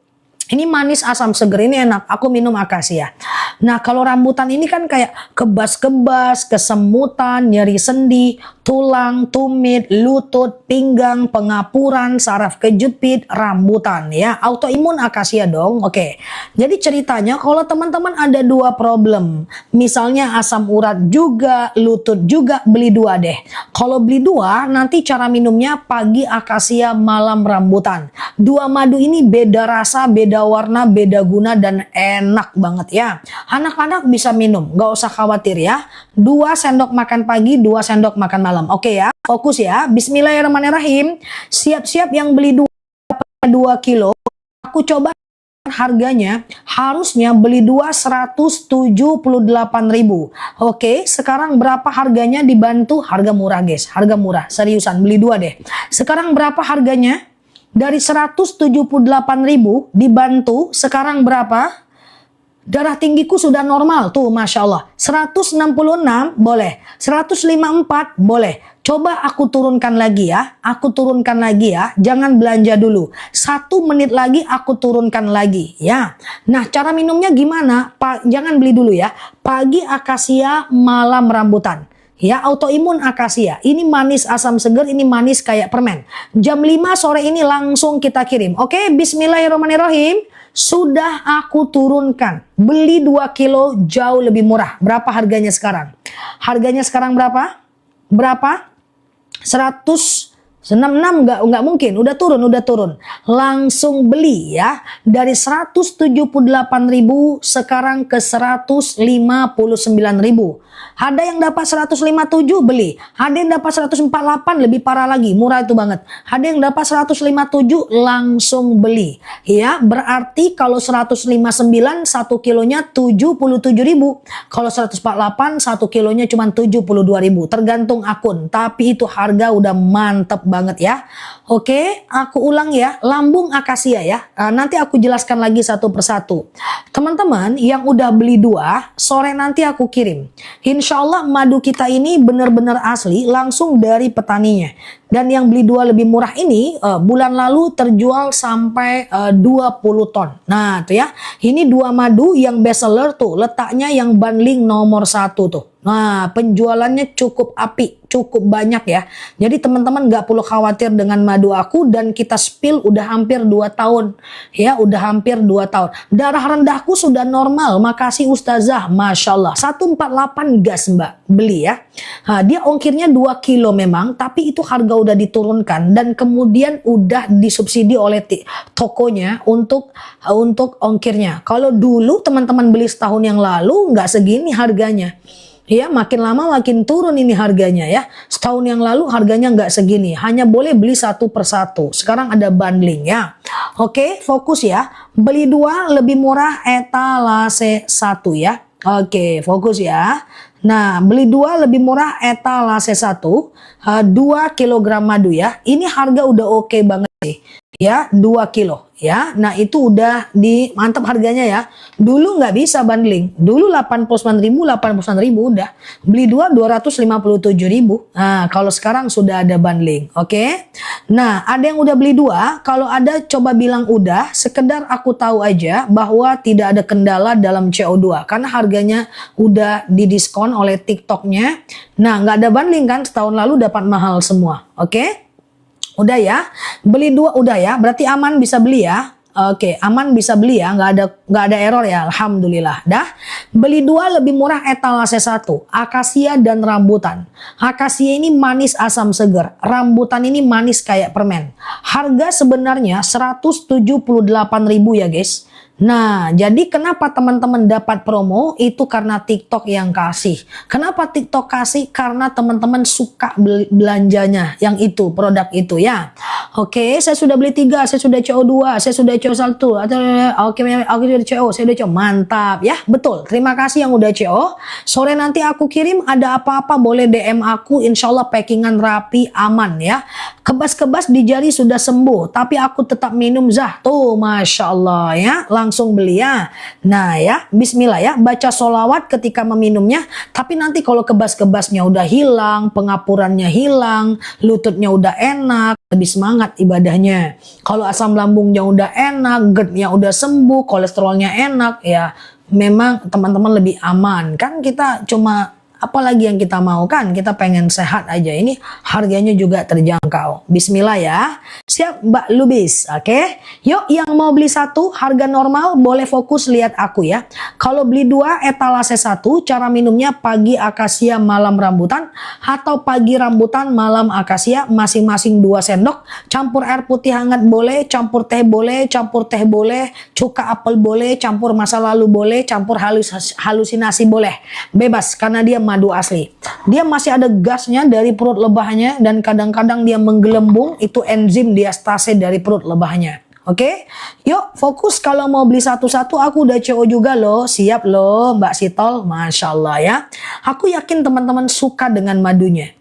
Ini manis asam seger, ini enak. Aku minum akasia. Nah, kalau rambutan ini kan kayak kebas-kebas, kesemutan, nyeri sendi, tulang, tumit, lutut, pinggang, pengapuran, saraf kejepit, rambutan ya. Autoimun akasia dong. Oke. Jadi ceritanya kalau teman-teman ada 2 problem, misalnya asam urat juga, lutut juga, beli 2 deh. Kalau beli 2, nanti cara minumnya pagi akasia, malam rambutan. 2 madu ini beda rasa, beda warna, beda guna, dan enak banget ya. Anak-anak bisa minum, gak usah khawatir ya. 2 sendok makan pagi, 2 sendok makan malam. Oke ya, fokus ya. Bismillahirrahmanirrahim. Siap-siap yang beli 2 kilo. Aku coba harganya, harusnya beli 2 178.000. Oke, sekarang berapa harganya dibantu? Harga murah guys, harga murah. Seriusan, beli 2 deh. Sekarang berapa harganya? Dari 178.000 dibantu, sekarang berapa? Darah tinggiku sudah normal tuh, Masya Allah. 166 boleh, 154 boleh. Coba aku turunkan lagi ya, aku turunkan lagi ya. Jangan belanja dulu. 1 menit lagi aku turunkan lagi ya. Nah, cara minumnya gimana? Jangan beli dulu ya. Pagi akasia, malam rambutan. Ya, autoimun akasia. Ini manis asam seger, ini manis kayak permen. Jam 5 sore ini langsung kita kirim. Oke, bismillahirrahmanirrahim. Sudah aku turunkan. Beli 2 kilo jauh lebih murah. Berapa harganya sekarang? Harganya sekarang berapa? Berapa? 166 nggak mungkin, udah turun. Langsung beli ya. Dari 178.000 sekarang ke 159.000. Ada yang dapat 157 beli. Ada yang dapat 148, lebih parah lagi, murah itu banget. Ada yang dapat 157 langsung beli. Ya, berarti kalau 159 1 kilonya 77.000. Kalau 148 1 kilonya cuma 72.000. Tergantung akun, tapi itu harga udah mantep banget ya. Oke, aku ulang ya. Lambung akasia ya. Nanti aku jelaskan lagi satu persatu. Teman-teman yang udah beli 2, sore nanti aku kirim. Insya Allah madu kita ini benar-benar asli, langsung dari petaninya. Dan yang beli 2 lebih murah ini bulan lalu terjual sampai 20 ton. Nah tuh ya, ini 2 madu yang best seller tuh, letaknya yang bundling nomor 1 tuh. Nah, penjualannya cukup apik, cukup banyak ya. Jadi teman-teman gak perlu khawatir dengan madu aku, dan kita spill udah hampir 2 tahun. Ya, udah hampir 2 tahun. Darah rendahku sudah normal, makasih Ustazah, Masya Allah. 148 gas mbak, beli ya. Nah, dia ongkirnya 2 kilo memang, tapi itu harga udah diturunkan, dan kemudian udah disubsidi oleh tokonya untuk ongkirnya. Kalau dulu teman-teman beli setahun yang lalu, nggak segini harganya. Ya, makin lama makin turun ini harganya ya. Setahun yang lalu harganya nggak segini, hanya boleh beli satu per satu. Sekarang ada bundling ya. Oke, fokus ya. Beli dua lebih murah etalase satu ya. Oke, fokus ya. Nah, beli dua lebih murah etalase satu, 2 kilogram madu ya. Ini harga udah oke banget sih. Ya, 2 kilo ya. Nah, itu udah di mantap harganya ya. Dulu nggak bisa bundling. Dulu 89.000 udah. Beli dua 257.000. Nah, kalau sekarang sudah ada bundling. Oke. Nah, ada yang udah beli dua. Kalau ada coba bilang udah. Sekedar aku tahu aja bahwa tidak ada kendala dalam CO2. Karena harganya udah didiskon oleh TikToknya. Nah, nggak ada bundling kan. Setahun lalu dapat mahal semua. Oke. Udah ya, beli dua udah ya, berarti aman bisa beli ya. Oke, aman bisa beli ya, nggak ada error ya, alhamdulillah. Dah, beli dua lebih murah etalase satu, akasia dan rambutan. Akasia ini manis asam seger, rambutan ini manis kayak permen. Harga sebenarnya 178.000 ya guys. Nah, jadi kenapa teman-teman dapat promo? Itu karena TikTok yang kasih. Kenapa TikTok kasih? Karena teman-teman suka belanjanya yang itu, produk itu ya. Oke, saya sudah beli 3, saya sudah CO2, saya sudah CO1. Oke, sudah CO, saya udah CO. Mantap ya, betul. Terima kasih yang udah CO. Sore nanti aku kirim, ada apa-apa boleh DM aku. Insya Allah packingan rapi, aman ya. Kebas-kebas di jari sudah sembuh, tapi aku tetap minum Zah. Tuh, Masya Allah ya. Langsung beli ya. Nah ya, bismillah ya, baca sholawat ketika meminumnya. Tapi nanti kalau kebas-kebasnya udah hilang, pengapurannya hilang, lututnya udah enak, lebih semangat ibadahnya. Kalau asam lambungnya udah enak, GERD-nya udah sembuh, kolesterolnya enak, ya memang teman-teman lebih aman. Kan kita cuma apalagi yang kita mau kan, kita pengen sehat aja. Ini harganya juga terjangkau. Bismillah ya. Siap Mbak Lubis, oke? Yuk yang mau beli satu harga normal boleh fokus lihat aku ya. Kalau beli dua etalase satu, cara minumnya pagi akasia malam rambutan atau pagi rambutan malam akasia, masing-masing 2 sendok. Campur air putih hangat boleh, campur teh boleh, campur teh boleh, cuka apel boleh, campur masa lalu boleh, campur halusinasi boleh. Bebas karena dia madu asli. Dia masih ada gasnya dari perut lebahnya dan kadang-kadang dia menggelembung, itu enzim diastase dari perut lebahnya. Oke, yuk fokus. Kalau mau beli satu-satu aku udah CO juga loh, siap loh Mbak Sitol, Masya Allah ya. Aku yakin teman-teman suka dengan madunya.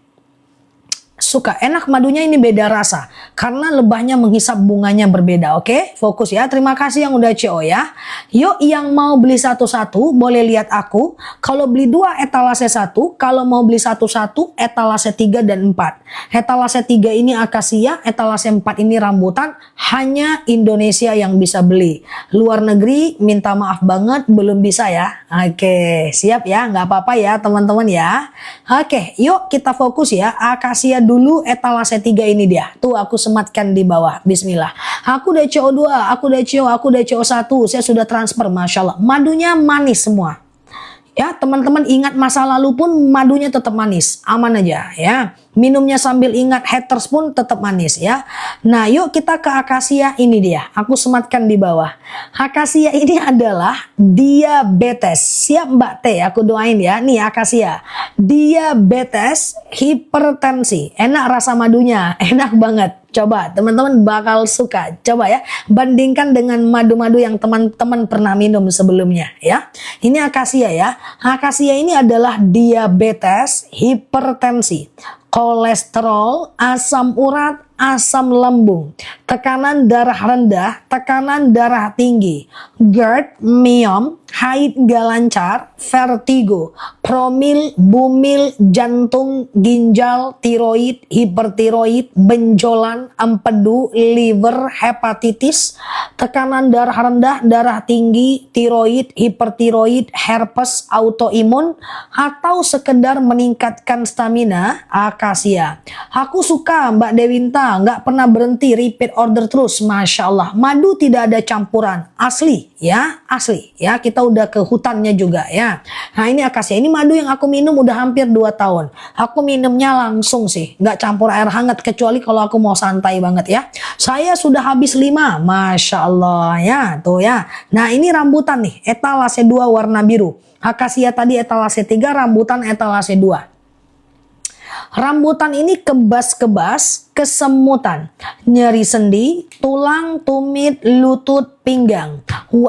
Suka, enak madunya ini beda rasa karena lebahnya menghisap bunganya berbeda. Oke, fokus ya. Terima kasih yang udah CO ya. Yuk yang mau beli satu-satu boleh lihat aku. Kalau beli 2 etalase 1, kalau mau beli satu-satu etalase 3 dan 4. Etalase 3 ini akasia, etalase 4 ini rambutan. Hanya Indonesia yang bisa beli. Luar negeri minta maaf banget belum bisa ya. Oke, siap ya, nggak apa-apa ya teman-teman ya. Oke, yuk kita fokus ya. Akasia dulu etalase 3 ini dia. Tuh aku sematkan di bawah. Bismillah. Aku udah CO2, aku udah CO1. Saya sudah transfer, Masya Allah. Madunya manis semua. Ya, teman-teman ingat masa lalu pun madunya tetap manis. Aman aja ya. Minumnya sambil ingat haters pun tetap manis ya. Nah, yuk kita ke akasia ini dia. Aku sematkan di bawah. Akasia ini adalah diabetes. Siap Mbak T, aku doain ya. Nih akasia. Diabetes, hipertensi. Enak rasa madunya, enak banget. Coba teman-teman bakal suka. Coba ya, bandingkan dengan madu-madu yang teman-teman pernah minum sebelumnya ya. Ini akasia ya. Akasia ini adalah diabetes, hipertensi, kolesterol, asam urat, asam lambung, tekanan darah rendah, tekanan darah tinggi, GERD, myom, haid gak lancar, vertigo, promil, bumil, jantung, ginjal, tiroid, hipertiroid, benjolan, empedu, liver, hepatitis, tekanan darah rendah, darah tinggi, tiroid, hipertiroid, herpes, autoimun, atau sekedar meningkatkan stamina, akasia. Aku suka Mbak Dewinta. nggak pernah berhenti, repeat order terus, Masya Allah. Madu tidak ada campuran, asli ya, asli ya. Kita udah ke hutannya juga ya. Nah ini akasia, ini madu yang aku minum udah hampir 2 tahun. Aku minumnya langsung sih, nggak campur air hangat, kecuali kalau aku mau santai banget ya. Saya sudah habis 5, Masya Allah ya, tuh ya. Nah ini rambutan nih, etalase 2 warna biru. Akasia tadi etalase 3, rambutan etalase 2. Rambutan ini kebas-kebas, kesemutan, nyeri sendi, tulang, tumit, lutut, pinggang.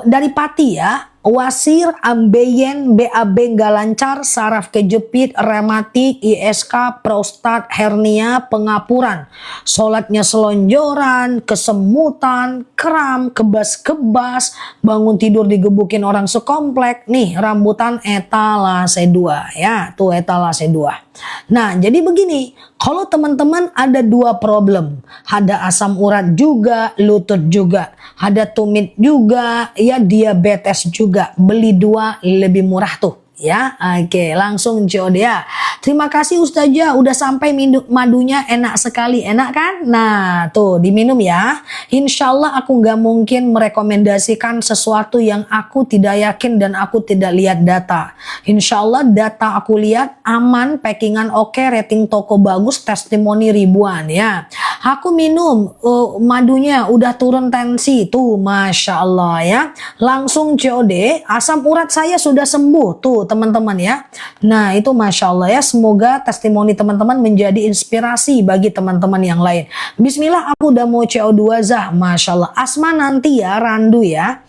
Dari pati ya, wasir, ambeien, BAB nggak lancar, saraf kejepit, rematik, ISK, prostat, hernia, pengapuran. Sholatnya selonjoran, kesemutan, kram, kebas-kebas, bangun tidur digebukin orang sekomplek. Nih rambutan etalase 2 ya, tuh etalase 2. Nah jadi begini, kalau teman-teman ada 2 problem, ada asam urat juga, lutut juga, ada tumit juga, ya diabetes juga, beli 2 lebih murah tuh. Ya, oke, langsung COD ya. Terima kasih Ustazah, udah sampai minum madunya, enak sekali, enak kan? Nah, tuh diminum ya. Insya Allah aku nggak mungkin merekomendasikan sesuatu yang aku tidak yakin dan aku tidak lihat data. Insya Allah data aku lihat aman, packingan oke, rating toko bagus, testimoni ribuan ya. Aku minum madunya udah turun tensi tuh, Masya Allah ya. Langsung COD, asam urat saya sudah sembuh tuh teman-teman ya. Nah itu Masya Allah ya, semoga testimoni teman-teman menjadi inspirasi bagi teman-teman yang lain. Bismillah, aku udah mau CO2 Zah, Masya Allah. Asma nanti ya, randu ya.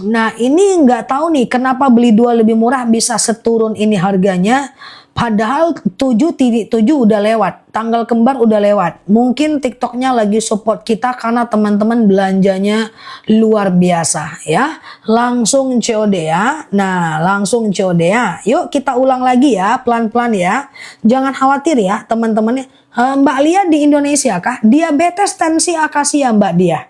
Nah ini nggak tahu nih kenapa beli 2 lebih murah bisa seturun ini harganya. Padahal 7.7 udah lewat, tanggal kembar udah lewat. Mungkin TikToknya lagi support kita karena teman-teman belanjanya luar biasa ya. Langsung COD ya. Nah langsung COD ya. Yuk kita ulang lagi ya, pelan-pelan ya. Jangan khawatir ya teman-teman. Mbak Lia di Indonesia kah? Diabetes, tensi, akasia Mbak Dia.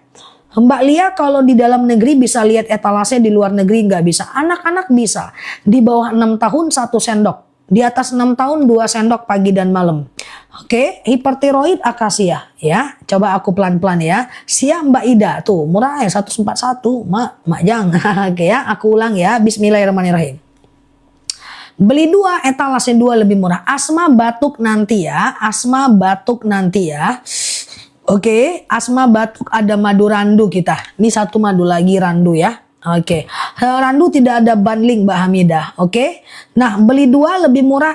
Mbak Lia kalau di dalam negeri bisa lihat etalase, di luar negeri nggak bisa. Anak-anak bisa. Di bawah 6 tahun 1 sendok. Di atas 6 tahun 2 sendok pagi dan malam. Oke, hipertiroid akasia ya. Coba aku pelan-pelan ya. Siap Mbak Ida tuh, murah ya 141. Mak jangan. Oke ya, aku ulang ya. Bismillahirrahmanirrahim. Beli 2 etalase 2 lebih murah. Asma batuk nanti ya. Asma batuk nanti ya. Oke, asma batuk ada madu randu kita. Ini 1 madu lagi randu ya. Oke, randu tidak ada bundling Mbak Hamidah. Oke, nah beli 2 lebih murah,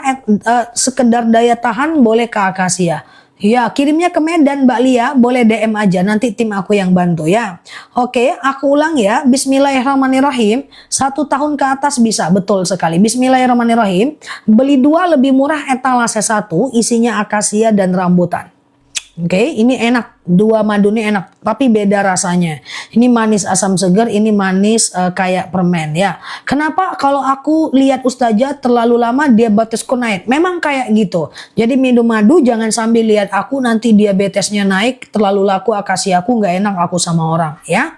sekedar daya tahan boleh ke akasia. Ya, kirimnya ke Medan Mbak Lia, boleh DM aja, nanti tim aku yang bantu ya. Oke, aku ulang ya. Bismillahirrahmanirrahim. 1 tahun ke atas bisa, betul sekali. Bismillahirrahmanirrahim. Beli 2 lebih murah etalase 1, isinya akasia dan rambutan. Oke, ini enak. 2 madu ini enak, tapi beda rasanya. Ini manis asam segar, ini manis kayak permen ya. Kenapa kalau aku lihat Ustazah terlalu lama diabetesku naik? Memang kayak gitu. Jadi minum madu jangan sambil lihat aku nanti diabetesnya naik, terlalu laku akasia aku nggak enak aku sama orang ya.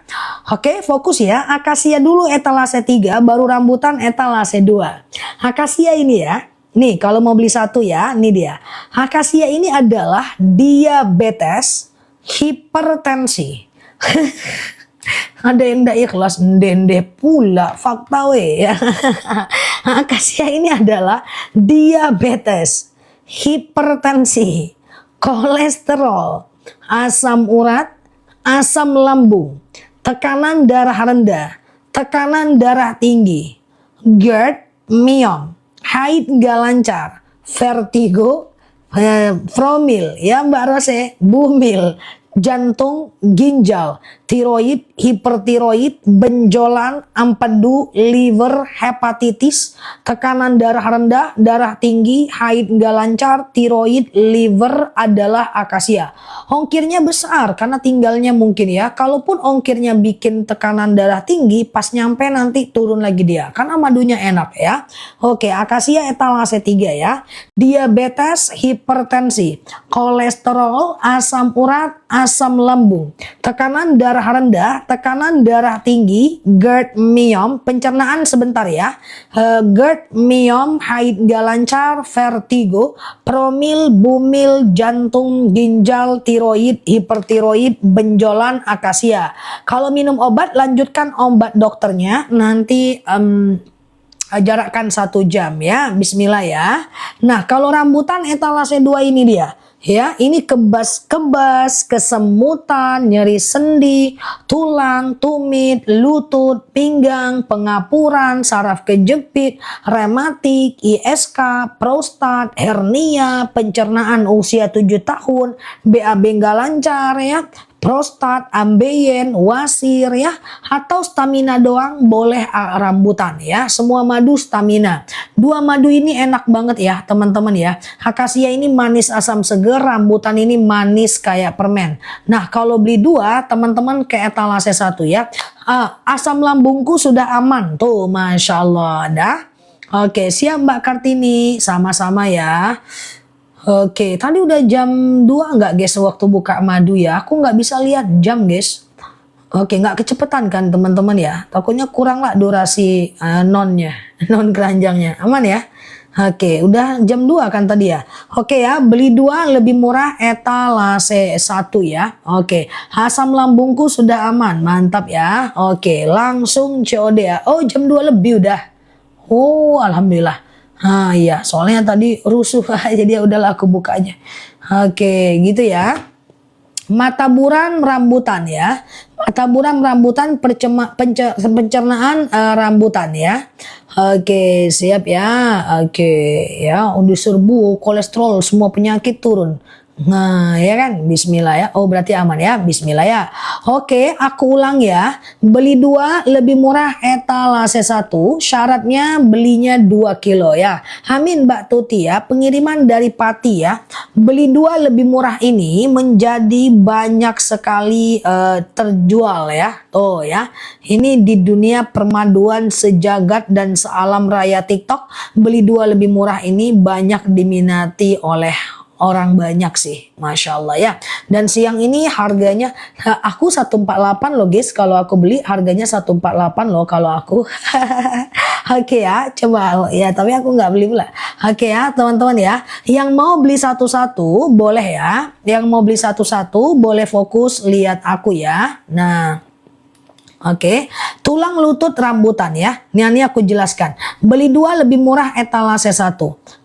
Oke, fokus ya. Akasia dulu etalase 3, baru rambutan etalase 2. Akasia ini ya. Nih kalau mau beli 1 ya, ini dia. Akasia ini adalah diabetes, hipertensi. Ada yang ndak ikhlas, ndende pula, fakta we ya. Akasia ini adalah diabetes, hipertensi, kolesterol, asam urat, asam lambung, tekanan darah rendah, tekanan darah tinggi, GERD, MIOM, haid nggak lancar, vertigo, fromil, ya Mbak Rose, bumil, jantung, ginjal, tiroid, hipertiroid, benjolan, empedu, liver, hepatitis, tekanan darah rendah, darah tinggi, haid nggak lancar, tiroid, liver adalah akasia. Ongkirnya besar karena tinggalnya mungkin ya. Kalaupun ongkirnya bikin tekanan darah tinggi, pas nyampe nanti turun lagi dia. Karena madunya enak ya. Oke, akasia etalase 3 ya. Diabetes, hipertensi, kolesterol, asam urat, asam lambung, tekanan darah darah rendah, tekanan darah tinggi, GERD, myom, pencernaan sebentar ya, GERD, myom, haid gak lancar, vertigo, promil, bumil, jantung, ginjal, tiroid, hipertiroid, benjolan, akasia. Kalau minum obat, lanjutkan obat dokternya, nanti jarakkan 1 jam ya, bismillah ya. Nah kalau rambutan etalase 2 ini dia ya, ini kebas-kebas, kesemutan, nyeri sendi, tulang, tumit, lutut, pinggang, pengapuran, saraf kejepit, rematik, ISK, prostat, hernia, pencernaan usia 7 tahun, BAB nggak lancar ya, prostat, ambeien, wasir ya, atau stamina doang boleh rambutan ya. Semua madu stamina. 2 madu ini enak banget ya teman-teman ya. Akasia ini manis asam seger, rambutan ini manis kayak permen. Nah kalau beli 2 teman-teman ke etalase 1 ya. Asam lambungku sudah aman tuh, Masya Allah dah. Oke siap Mbak Kartini, sama-sama ya. Oke, tadi udah jam 2 nggak guys waktu buka madu ya? Aku nggak bisa lihat jam guys. Oke, nggak kecepatan kan teman-teman ya? Takutnya kurang lah durasi non keranjangnya. Aman ya? Oke, udah jam 2 kan tadi ya? Oke ya, beli 2 lebih murah etalase 1 ya. Oke, asam lambungku sudah aman, mantap ya. Oke, langsung COD ya. Oh, jam 2 lebih udah. Oh, alhamdulillah. Iya, soalnya tadi rusuh jadi ya udahlah aku buka aja. Oke, gitu ya. Mataburan rambutan ya. Mataburan rambutan pencernaan rambutan ya. Oke, siap ya. Oke, ya, udah serbu kolesterol semua penyakit turun. Nah ya kan, bismillah ya. Oh berarti aman ya, bismillah ya. Oke aku ulang ya. Beli 2 lebih murah etalase 1. Syaratnya belinya 2 kilo ya. Amin Mbak Tuti ya. Pengiriman dari Pati ya. Beli 2 lebih murah ini menjadi banyak sekali terjual ya. Tuh ya. Ini di dunia permaduan sejagat dan sealam raya TikTok. Beli 2 lebih murah ini banyak diminati oleh orang banyak sih, Masya Allah ya. Dan siang ini harganya, aku 148 loh guys, kalau aku beli harganya 148 loh kalau aku. Oke ya, coba ya, tapi aku nggak beli pula. Oke ya teman-teman ya, yang mau beli satu-satu boleh ya, yang mau beli satu-satu boleh fokus lihat aku ya. Nah oke, tulang lutut rambutan ya. Ini aku jelaskan. Beli 2 lebih murah etalase 1.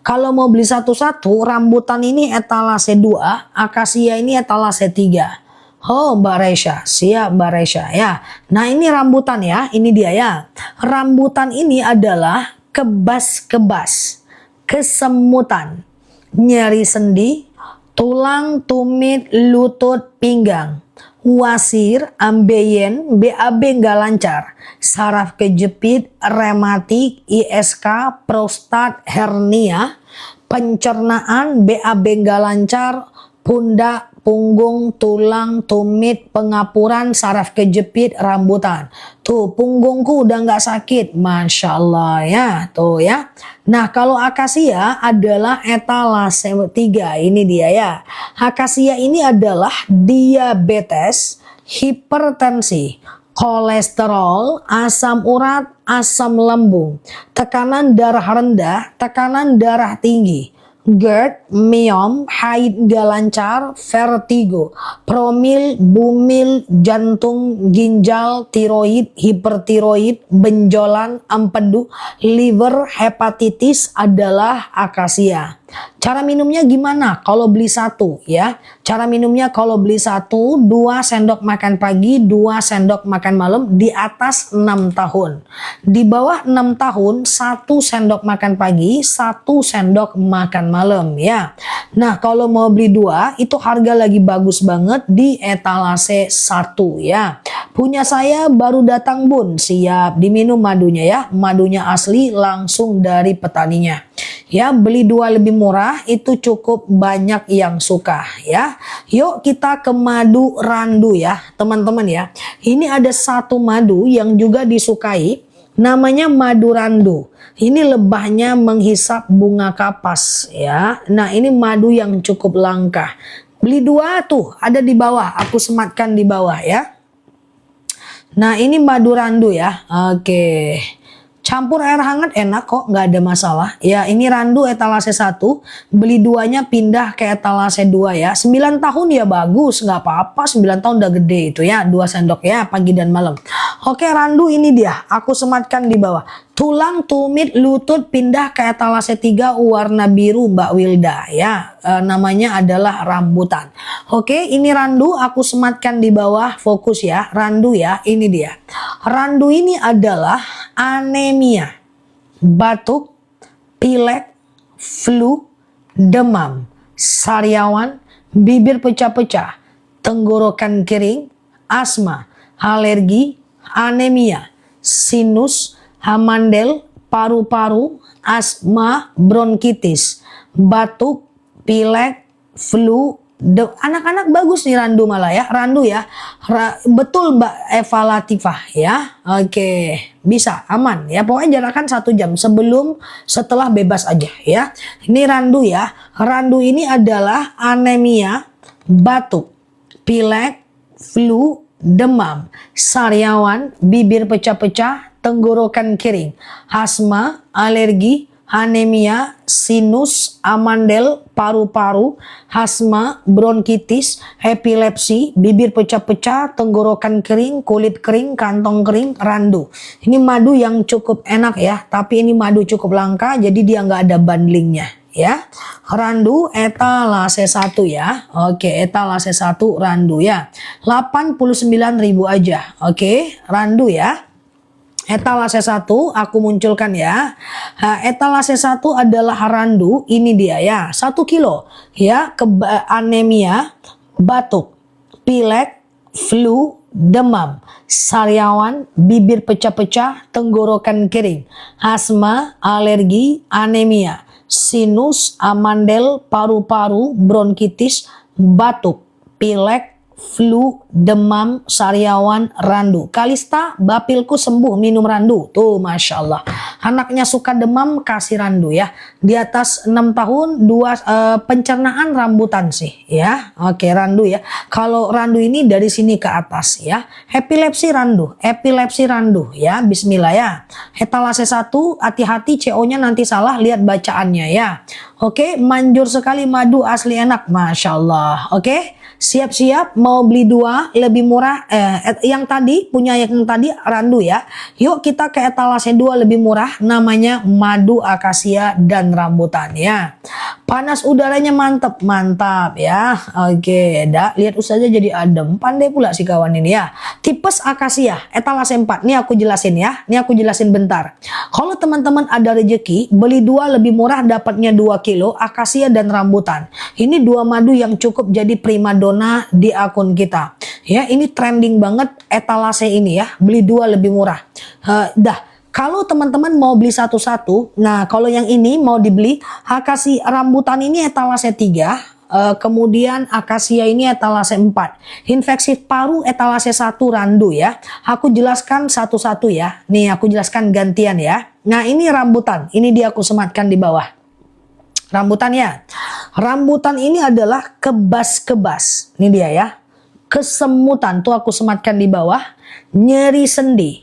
Kalau mau beli satu-satu, rambutan ini etalase 2, akasia ini etalase 3. Oh Mbak Resha, siap Mbak Resha ya. Nah ini rambutan ya, ini dia ya. Rambutan ini adalah kebas-kebas, kesemutan, nyeri sendi, tulang, tumit, lutut, pinggang, wasir, ambeien, BAB nggak lancar, saraf kejepit, rematik, ISK, prostat, hernia, pencernaan, BAB nggak lancar, pundak, punggung, tulang, tumit, pengapuran, saraf kejepit, rambutan. Tuh punggungku udah nggak sakit, Masya Allah ya, tuh ya. Nah kalau akasia adalah etalase 3, ini dia ya. Akasia ini adalah diabetes, hipertensi, kolesterol, asam urat, asam lambung, tekanan darah rendah, tekanan darah tinggi, GERD, myom, haid gak lancar, vertigo, promil, bumil, jantung, ginjal, tiroid, hipertiroid, benjolan, empedu, liver, hepatitis adalah akasia. Cara minumnya gimana? Kalau beli 1 ya. Cara minumnya kalau beli 1, 2 sendok makan pagi, 2 sendok makan malam di atas 6 tahun. Di bawah 6 tahun, 1 sendok makan pagi, 1 sendok makan malam ya. Nah kalau mau beli 2, itu harga lagi bagus banget di etalase 1 ya. Punya saya baru datang bun, siap diminum madunya ya. Madunya asli langsung dari petaninya. Ya beli 2 lebih murah itu cukup banyak yang suka ya. Yuk kita ke madu randu ya teman-teman ya. Ini ada satu madu yang juga disukai, namanya madu randu. Ini lebahnya menghisap bunga kapas ya. Nah ini madu yang cukup langka. Beli 2 tuh ada di bawah, aku sematkan di bawah ya. Nah ini madu randu ya. Oke. Campur air hangat enak kok, nggak ada masalah. Ya ini randu etalase 1, beli duanya pindah ke etalase 2 ya. 9 tahun ya bagus, nggak apa-apa, 9 tahun udah gede itu ya. 2 sendok ya pagi dan malam. Oke randu ini dia, aku sematkan di bawah. Tulang, tumit, lutut pindah ke etalase 3 warna biru Mbak Wilda ya. Namanya adalah rambutan. Oke ini randu aku sematkan di bawah, fokus ya. Randu ya, ini dia. Randu ini adalah anemia, batuk, pilek, flu, demam, sariawan, bibir pecah-pecah, tenggorokan kering, asma, alergi, anemia, sinus, hamandel, paru-paru, asma, bronkitis, batuk, pilek, flu, anak-anak bagus nih randu malah ya. Randu ya. Betul Mbak Eva Latifah ya. Oke, bisa aman ya. Pokoknya jarakan 1 jam sebelum setelah bebas aja ya. Ini randu ya. Randu ini adalah anemia, batuk, pilek, flu, demam, sariawan, bibir pecah-pecah, tenggorokan kering, asma, alergi, anemia, sinus, amandel, paru-paru, asma, bronkitis, epilepsi, bibir pecah-pecah, tenggorokan kering, kulit kering, kantong kering, randu. Ini madu yang cukup enak ya, tapi ini madu cukup langka, jadi dia nggak ada bundlingnya ya. Randu etalase 1 ya. Oke, etalase 1 randu ya. 89.000 aja. Oke, randu ya. Etalase 1 aku munculkan ya. Etalase 1 adalah randu, ini dia ya. 1 kilo ya, anemia, batuk, pilek, flu, demam, sariawan, bibir pecah-pecah, tenggorokan kering, asma, alergi, anemia, sinus, amandel, paru-paru, bronkitis, batuk, pilek, flu, demam, sariawan, randu. Kalista, bapilku sembuh minum randu. Tuh Masya Allah. Anaknya suka demam kasih randu ya. Di atas 6 tahun 2 pencernaan rambutan sih ya. Oke randu ya. Kalau randu ini dari sini ke atas ya. Epilepsi randu. Epilepsi randu ya. Bismillah ya. Etalase 1 hati-hati CO-nya nanti salah, lihat bacaannya ya. Oke manjur sekali madu asli enak. Masya Allah. Oke. Siap-siap mau beli 2 lebih murah, yang tadi punya yang tadi randu ya. Yuk kita ke etalase 2 lebih murah, namanya madu akasia dan rambutan ya. Panas udaranya mantap ya. Oke, lihat ustazah jadi adem, pandai pula si kawan ini ya. Tipes akasia etalase 4. Nih aku jelasin ya. Nih aku jelasin bentar. Kalau teman-teman ada rezeki beli 2 lebih murah, dapatnya 2 kilo akasia dan rambutan. Ini 2 madu yang cukup jadi primadona di akun kita. Ya, ini trending banget etalase ini ya. Beli 2 lebih murah. Kalau teman-teman mau beli satu-satu, nah kalau yang ini mau dibeli, akasia rambutan ini etalase 3, kemudian akasia ini etalase 4. Infeksi paru etalase 1 randu ya. Aku jelaskan satu-satu ya. Nih aku jelaskan gantian ya. Nah ini rambutan, ini dia aku sematkan di bawah. Rambutan ya. Rambutan ini adalah kebas-kebas. Ini dia ya. Kesemutan tuh aku sematkan di bawah. Nyeri sendi,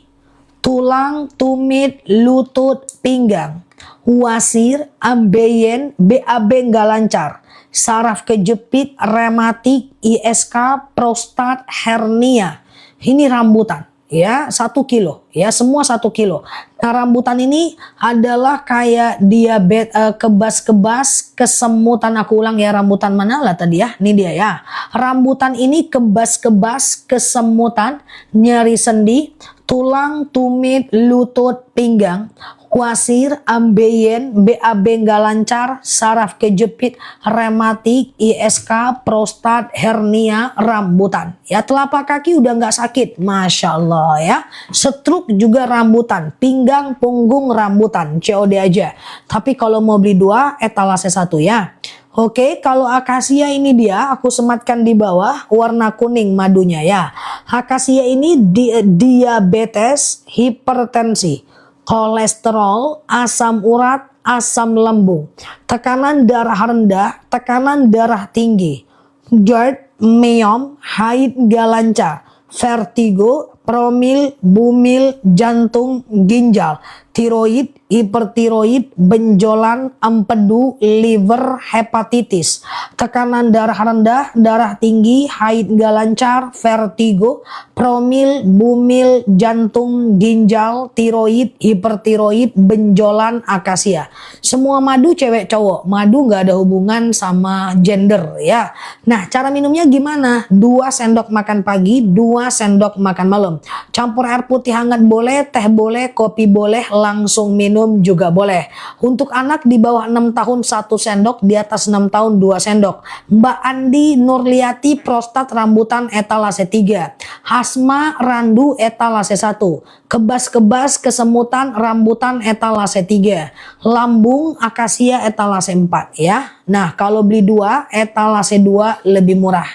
tulang, tumit, lutut, pinggang, wasir, ambeien, BAB nggak lancar, saraf kejepit, rematik, ISK, prostat, hernia. Ini rambutan ya, 1 kilo ya, semua 1 kilo. Nah rambutan ini adalah kayak diabetes, kebas-kebas, kesemutan. Aku ulang ya, rambutan mana lah tadi ya, ini dia ya. Rambutan ini kebas-kebas, kesemutan, nyeri sendi, tulang, tumit, lutut, pinggang, wasir, ambeien, BAB nggak lancar, saraf kejepit, rematik, ISK, prostat, hernia, rambutan. Ya telapak kaki udah nggak sakit, Masya Allah ya. Stroke juga rambutan, pinggang, punggung rambutan, COD aja. Tapi kalau mau beli 2, etalase 1 ya. Oke, kalau akasia ini dia, aku sematkan di bawah, warna kuning madunya ya. Akasia ini diabetes, hipertensi, kolesterol, asam urat, asam lambung, tekanan darah rendah, tekanan darah tinggi, GERD, meom, haid gak lancar, vertigo, promil, bumil, jantung, ginjal, tiroid, hipertiroid, benjolan, empedu, liver, hepatitis, tekanan darah rendah, darah tinggi, haid nggak lancar, vertigo, promil, bumil, jantung, ginjal, tiroid, hipertiroid, benjolan, akasia. Semua madu cewek cowok, madu nggak ada hubungan sama gender ya. Nah, cara minumnya gimana? 2 sendok makan pagi, 2 sendok makan malam. Campur air putih hangat boleh, teh boleh, kopi boleh, langsung minum juga boleh. Untuk anak di bawah 6 tahun 1 sendok, di atas 6 tahun 2 sendok. Mbak Andi Nurliati, prostat, rambutan, etalase 3. Asma, randu, etalase 1. Kebas-kebas, kesemutan, rambutan, etalase 3. Lambung, akasia, etalase 4 ya. Nah, kalau beli 2, etalase 2 lebih murah.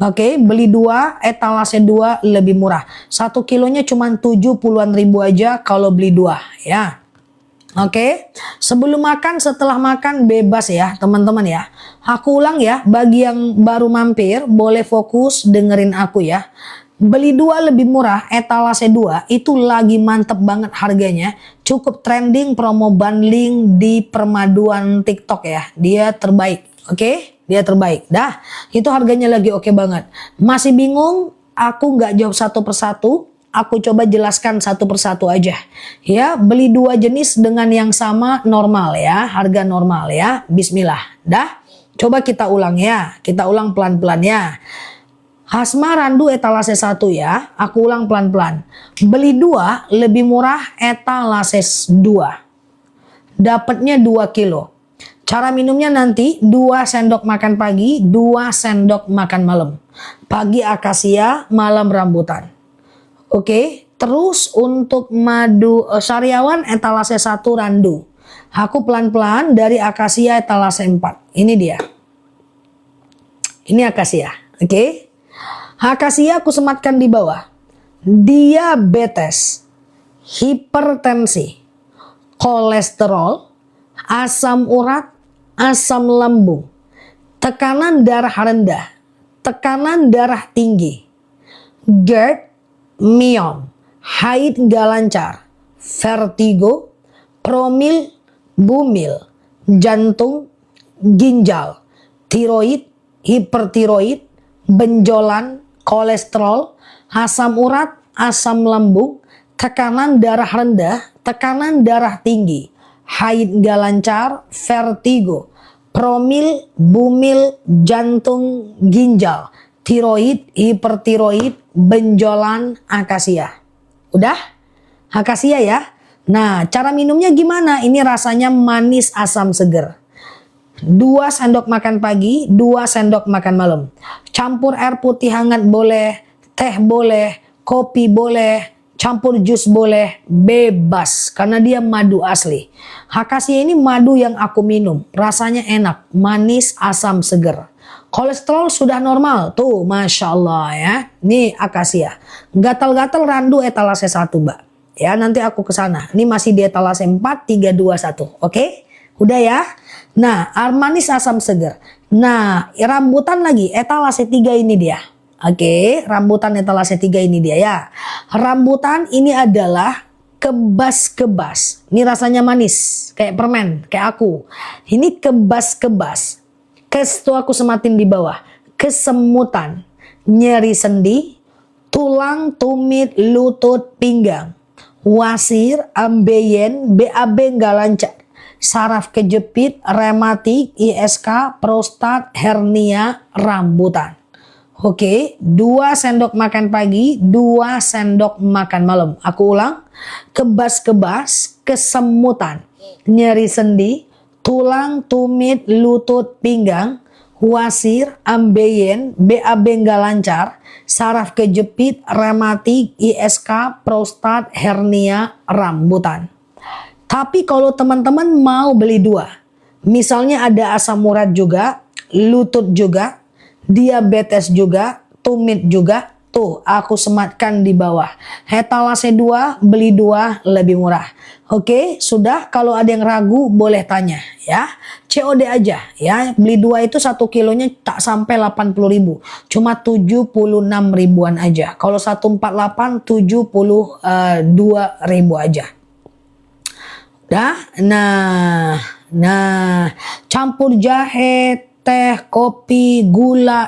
Oke, beli 2, etalase 2 lebih murah. 1 kilonya cuma 70-an ribu aja kalau beli 2 ya. Oke, sebelum makan, setelah makan bebas ya teman-teman ya. Aku ulang ya, bagi yang baru mampir boleh fokus dengerin aku ya. Beli 2 lebih murah, etalase 2 itu lagi mantep banget harganya. Cukup trending promo bundling di permaduan TikTok ya. Dia terbaik, oke? Dia terbaik. Dah, itu harganya lagi oke banget. Masih bingung? Aku nggak jawab satu persatu. Aku coba jelaskan satu persatu aja. Ya, beli 2 jenis dengan yang sama normal ya. Harga normal ya. Bismillah. Dah, coba kita ulang ya. Kita ulang pelan-pelan ya. Asma, randu, etalase 1 ya. Aku ulang pelan-pelan. Beli 2 lebih murah, etalase 2. Dapatnya 2 kilo. Cara minumnya nanti 2 sendok makan pagi, 2 sendok makan malam. Pagi akasia, malam rambutan. Oke, terus untuk madu sariawan etalase 1 randu. Aku pelan-pelan dari akasia etalase 4. Ini dia. Ini akasia, oke? Akasia aku sematkan di bawah. Diabetes, hipertensi, kolesterol, asam urat, asam lambung, tekanan darah rendah, tekanan darah tinggi, GERD, myom, haid nggak lancar, vertigo, promil, bumil, jantung, ginjal, tiroid, hipertiroid, benjolan, kolesterol, asam urat, asam lambung, tekanan darah rendah, tekanan darah tinggi, haid nggak lancar, vertigo, promil, bumil, jantung, ginjal, tiroid, hipertiroid, benjolan, akasia. Udah? Akasia ya. Nah, cara minumnya gimana? Ini rasanya manis asam seger. 2 sendok makan pagi, 2 sendok makan malam. Campur air putih hangat boleh, teh boleh, kopi boleh, campur jus boleh, bebas karena dia madu asli. Akasia ini madu yang aku minum, rasanya enak, manis, asam seger. Kolesterol sudah normal, tuh Masya Allah ya. Ini akasia. Gatal-gatal randu etalase 1 mbak. Ya nanti aku ke sana. Ini masih di etalase 4, 3, 2, 1. Oke? Udah ya? Nah, manis asam seger. Nah, rambutan lagi, etalase 3 ini dia. Oke, rambutan etalase 3 ini dia ya. Rambutan ini adalah kebas-kebas. Ini rasanya manis, kayak permen, kayak aku. Ini kebas-kebas. Kes tuh aku sematin di bawah. Kesemutan, nyeri sendi, tulang, tumit, lutut, pinggang, wasir, ambeien, BAB nggak lancar, saraf kejepit, rematik, ISK, prostat, hernia, rambutan. Oke, 2 sendok makan pagi, 2 sendok makan malam. Aku ulang, kebas-kebas, kesemutan, nyeri sendi, tulang, tumit, lutut, pinggang, wasir, ambeien, BAB nggak lancar, saraf kejepit, rematik, ISK, prostat, hernia, rambutan. Tapi kalau teman-teman mau beli 2, misalnya ada asam urat juga, lutut juga, diabetes juga, tumit juga, Tuh, aku sematkan di bawah. Etalase 2, beli 2 lebih murah. Oke, sudah. Kalau ada yang ragu boleh tanya ya. COD aja ya. Beli 2 itu 1 kilonya tak sampai 80.000. Cuma 76 ribuan aja. Kalau 148 72 ribu aja. Dah. Nah, campur jahe, teh, kopi, gula,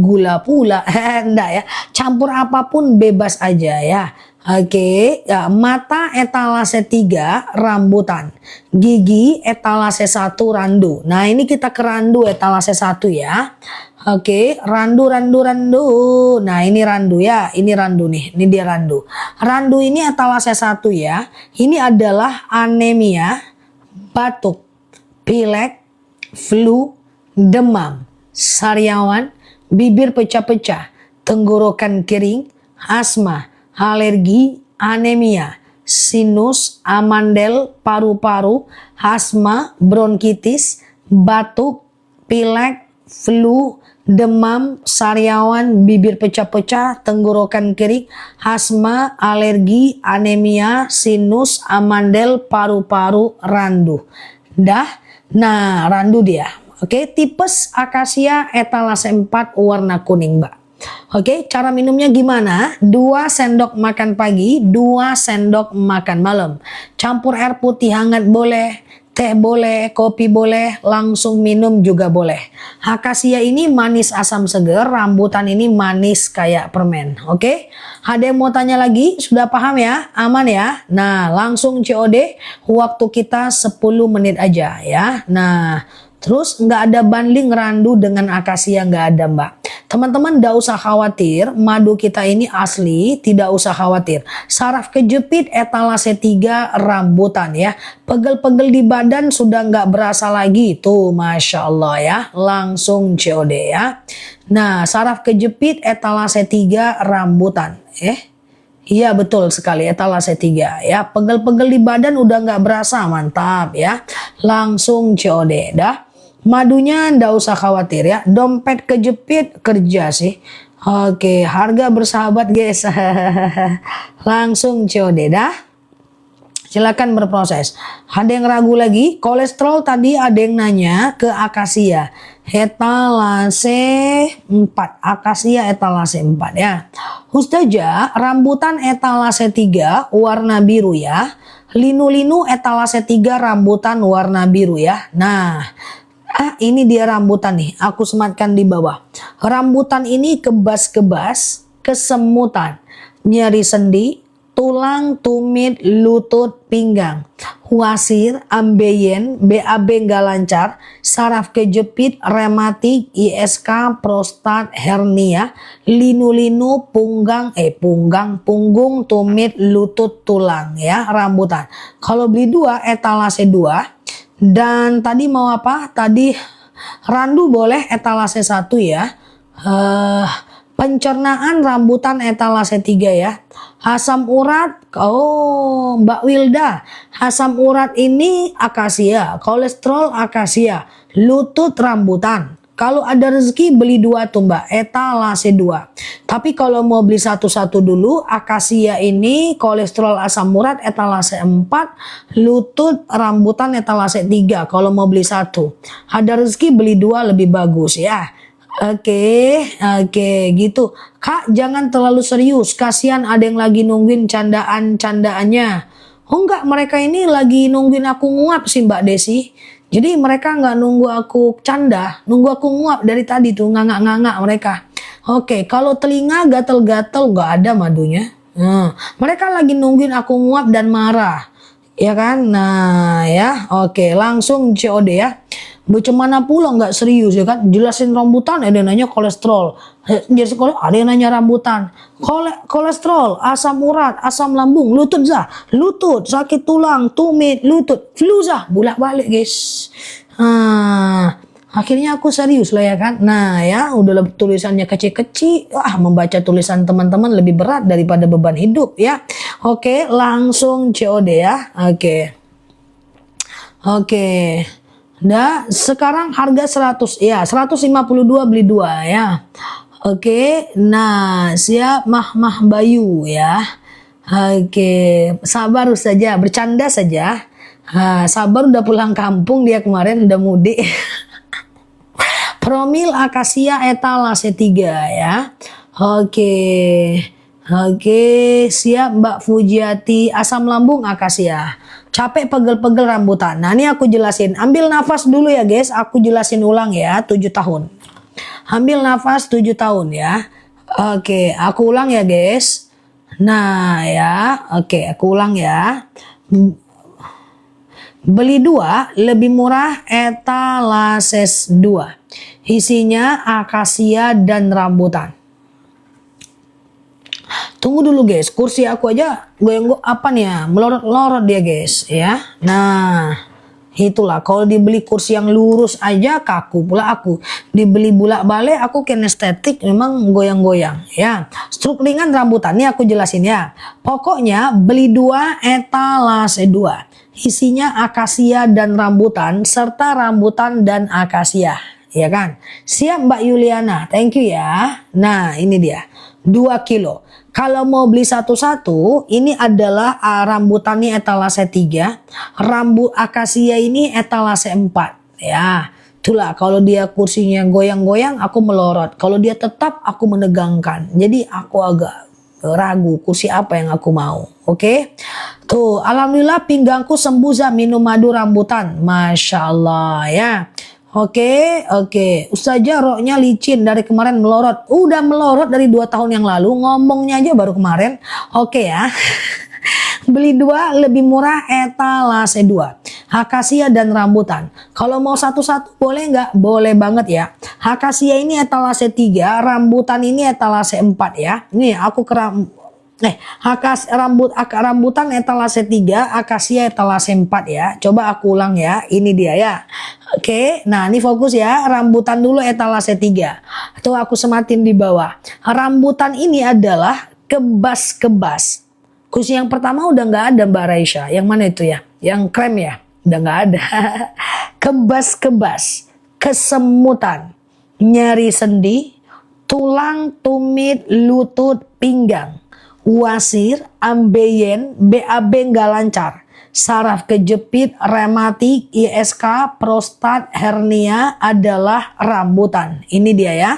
gula pula, enggak ya. Campur apapun bebas aja ya. Oke, ya, mata etalase 3 rambutan, gigi etalase 1 randu. Nah ini kita ke randu etalase 1 ya. Oke, randu. Nah ini randu ya, ini randu nih, ini dia randu. Randu ini etalase 1 ya. Ini adalah anemia, batuk, pilek, flu, demam, sariawan, bibir pecah-pecah, tenggorokan kering, asma, alergi, anemia, sinus, amandel, paru-paru, asma, bronkitis, batuk, pilek, flu, demam, sariawan, bibir pecah-pecah, tenggorokan kering, asma, alergi, anemia, sinus, amandel, paru-paru, randu. Dah, nah randu dia. Oke, tipes akasia etalase 4 warna kuning, Mbak. Oke, cara minumnya gimana? 2 sendok makan pagi, 2 sendok makan malam. Campur air putih hangat boleh, teh boleh, kopi boleh, langsung minum juga boleh. Akasia ini manis asam seger, rambutan ini manis kayak permen. Oke, ada yang mau tanya lagi? Sudah paham ya? Aman ya? Nah, langsung COD, waktu kita 10 menit aja ya. Nah, terus nggak ada banding randu dengan akasia, nggak ada, Mbak. Teman-teman nggak usah khawatir, madu kita ini asli, tidak usah khawatir. Saraf kejepit etalase 3 rambutan ya. Pegel-pegel di badan sudah nggak berasa lagi, tuh Masya Allah ya. Langsung COD ya. Nah, saraf kejepit etalase 3 rambutan. Iya betul sekali, etalase 3 ya. Pegel-pegel di badan udah nggak berasa, mantap ya. Langsung COD dah. Madunya ndak usah khawatir ya. Dompet kejepit kerja sih. Oke, harga bersahabat guys. Langsung COD dah. Silakan berproses. Ada yang ragu lagi? Kolesterol tadi ada yang nanya ke akasia. Etalase 4. Akasia etalase 4 ya. Ustazah, rambutan etalase 3 warna biru ya. Linu-linu etalase 3 rambutan warna biru ya. Nah, ini dia rambutan nih, aku sematkan di bawah. Rambutan ini kebas-kebas, kesemutan, nyeri sendi, tulang, tumit, lutut, pinggang, wasir, ambeien, BAB nggak lancar, saraf kejepit, rematik, ISK, prostat, hernia, linu-linu, punggung, tumit, lutut, tulang ya, rambutan. Kalau beli 2 etalase 2. Dan tadi mau apa? Tadi randu boleh etalase 1 ya. Pencernaan rambutan etalase 3 ya. Asam urat, Mbak Wilda. Asam urat ini akasia, kolesterol akasia, lutut rambutan. Kalau ada rezeki beli 2 tuh Mbak, etalase 2. Tapi kalau mau beli satu-satu dulu, akasia ini kolesterol asam urat etalase 4, lutut rambutan etalase 3. Kalau mau beli satu, ada rezeki beli 2 lebih bagus ya. Oke, gitu. Kak, jangan terlalu serius. Kasihan ada yang lagi nungguin candaannya. Oh enggak, mereka ini lagi nungguin aku nguap sih Mbak Desi. Jadi mereka nggak nunggu aku canda, nunggu aku nguap dari tadi tuh, ngangak-ngangak mereka. Oke, kalau telinga gatel-gatel nggak ada madunya. Mereka lagi nungguin aku nguap dan marah. Ya kan? Nah ya, oke, langsung COD ya. Bagaimana pula nggak serius ya kan? Jelasin rambutan, ada yang nanya kolesterol. Jadi ada yang nanya rambutan. Kolesterol, asam urat, asam lambung, lutut sakit tulang, tumit, lutut, flu bolak-balik guys. Akhirnya aku serius lah ya kan. Nah ya, udah tulisannya kecil-kecil. Membaca tulisan teman-teman lebih berat daripada beban hidup ya. Oke, langsung COD ya. Oke. Nah, sekarang harga 100 ya, 152 beli 2 ya. Oke, nah siap Mah Bayu ya. Oke, sabar saja, bercanda saja. Sabar udah pulang kampung dia kemarin udah mudik. Promil akasia etalase 3 ya. Oke. Oke, siap Mbak Fujiati, asam lambung akasia. Capek pegel-pegel rambutan. Nah, ini aku jelasin. Ambil nafas dulu ya, guys. Aku jelasin ulang ya, 7 tahun. Ambil nafas 7 tahun ya. Oke, aku ulang ya, guys. Nah, ya. Oke, aku ulang ya. Beli 2 lebih murah etalases 2. Isinya akasia dan rambutan. Tunggu dulu guys, kursi aku aja goyang apa nih ya, melorot-lorot dia guys ya. Nah, itulah kalau dibeli kursi yang lurus aja kaku pula aku. Dibeli bolak-balik aku kinestetik memang goyang-goyang ya. Struk ringan rambutan nih aku jelasin ya. Pokoknya beli 2 etalase 2. Isinya akasia dan rambutan serta rambutan dan akasia. Ya kan? Siap Mbak Yuliana, thank you ya. Nah ini dia, 2 kilo. Kalau mau beli satu-satu, ini adalah rambutan ini etalase 3, rambut akasia ini etalase 4. Ya, itulah kalau dia kursinya goyang-goyang, aku melorot. Kalau dia tetap, aku menegangkan. Jadi aku agak ragu kursi apa yang aku mau. Oke? Tuh, alhamdulillah pinggangku sembuh za minum madu rambutan. Masya Allah ya. Oke. Ustazah roknya licin dari kemarin melorot. Udah melorot dari 2 tahun yang lalu. Ngomongnya aja baru kemarin. Oke ya. Beli 2 lebih murah etalase 2. Akasia dan rambutan. Kalau mau satu-satu boleh nggak? Boleh banget ya. Akasia ini etalase 3. Rambutan ini etalase 4 ya. Nih aku rambutan etalase 3, akasia etalase 4 ya. Coba aku ulang ya. Ini dia ya. Oke, nah ini fokus ya. Rambutan dulu etalase 3. Tuh aku sematin di bawah. Rambutan ini adalah kebas-kebas. Kursi yang pertama udah nggak ada Mbak Raisya. Yang mana itu ya? Yang krem ya? Udah nggak ada. Kebas-kebas, kesemutan, nyeri sendi, tulang, tumit, lutut, pinggang, wasir, ambeien, BAB nggak lancar, saraf kejepit, rematik, ISK, prostat, hernia adalah rambutan. Ini dia ya.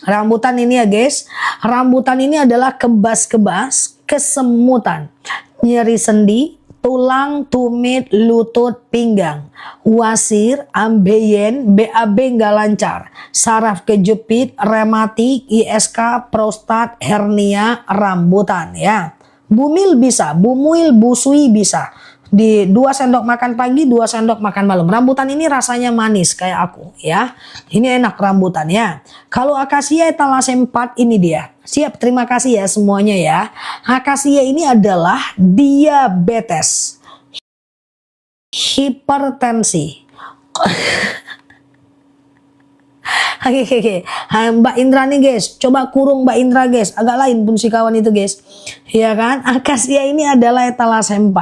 Rambutan ini ya guys. Rambutan ini adalah kebas-kebas, kesemutan, nyeri sendi, tulang, tumit, lutut, pinggang, wasir, ambeien, BAB nggak lancar, saraf kejepit, rematik, ISK, prostat, hernia, rambutan ya. Bumil bisa, bumuil, busui bisa. Di 2 sendok makan pagi, 2 sendok makan malam. Rambutan ini rasanya manis kayak aku ya. Ini enak rambutan ya. Kalau akasia etalase 4 ini dia. Siap, terima kasih ya semuanya ya. Akasia ini adalah diabetes, hipertensi. Oke. Mbak Indra nih guys, coba kurung Mbak Indra guys, agak lain pun si kawan itu guys. Ya kan, akasia ini adalah etalase 4.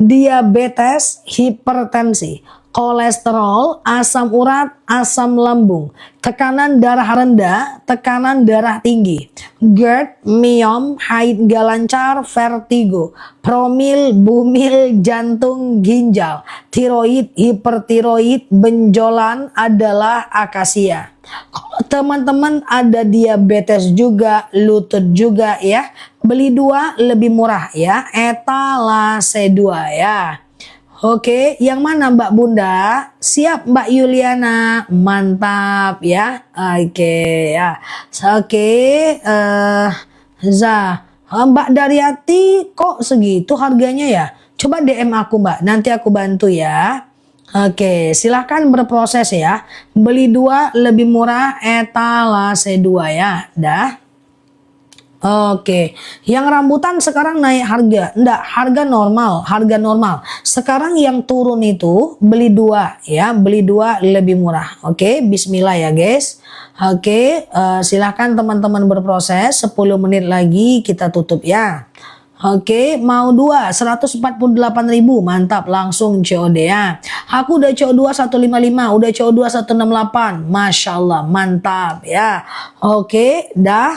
Diabetes, hipertensi, kolesterol, asam urat, asam lambung, tekanan darah rendah, tekanan darah tinggi, GERD, miom, haid gak lancar, vertigo, promil, bumil, jantung, ginjal, tiroid, hipertiroid, benjolan adalah akasia. Kalau teman-teman ada diabetes juga, lutut juga ya, beli 2 lebih murah ya, etalase 2 ya. Oke, yang mana Mbak Bunda? Siap Mbak Yuliana, mantap ya. Oke ya. Oke, Mbak Daryati kok segitu harganya ya? Coba DM aku Mbak, nanti aku bantu ya. Oke, silahkan berproses ya. Beli 2 lebih murah etalase 2 ya. Dah. Oke, yang rambutan sekarang naik harga. Enggak, harga normal. Sekarang yang turun itu beli 2 ya, beli 2 lebih murah. Oke, bismillah ya guys. Oke, silahkan teman-teman berproses. 10 menit lagi kita tutup ya. Oke, mau 2, 148.000. Mantap, langsung COD ya. Aku udah CO2 155, udah CO2 168. Masya Allah, mantap ya. Oke, dah.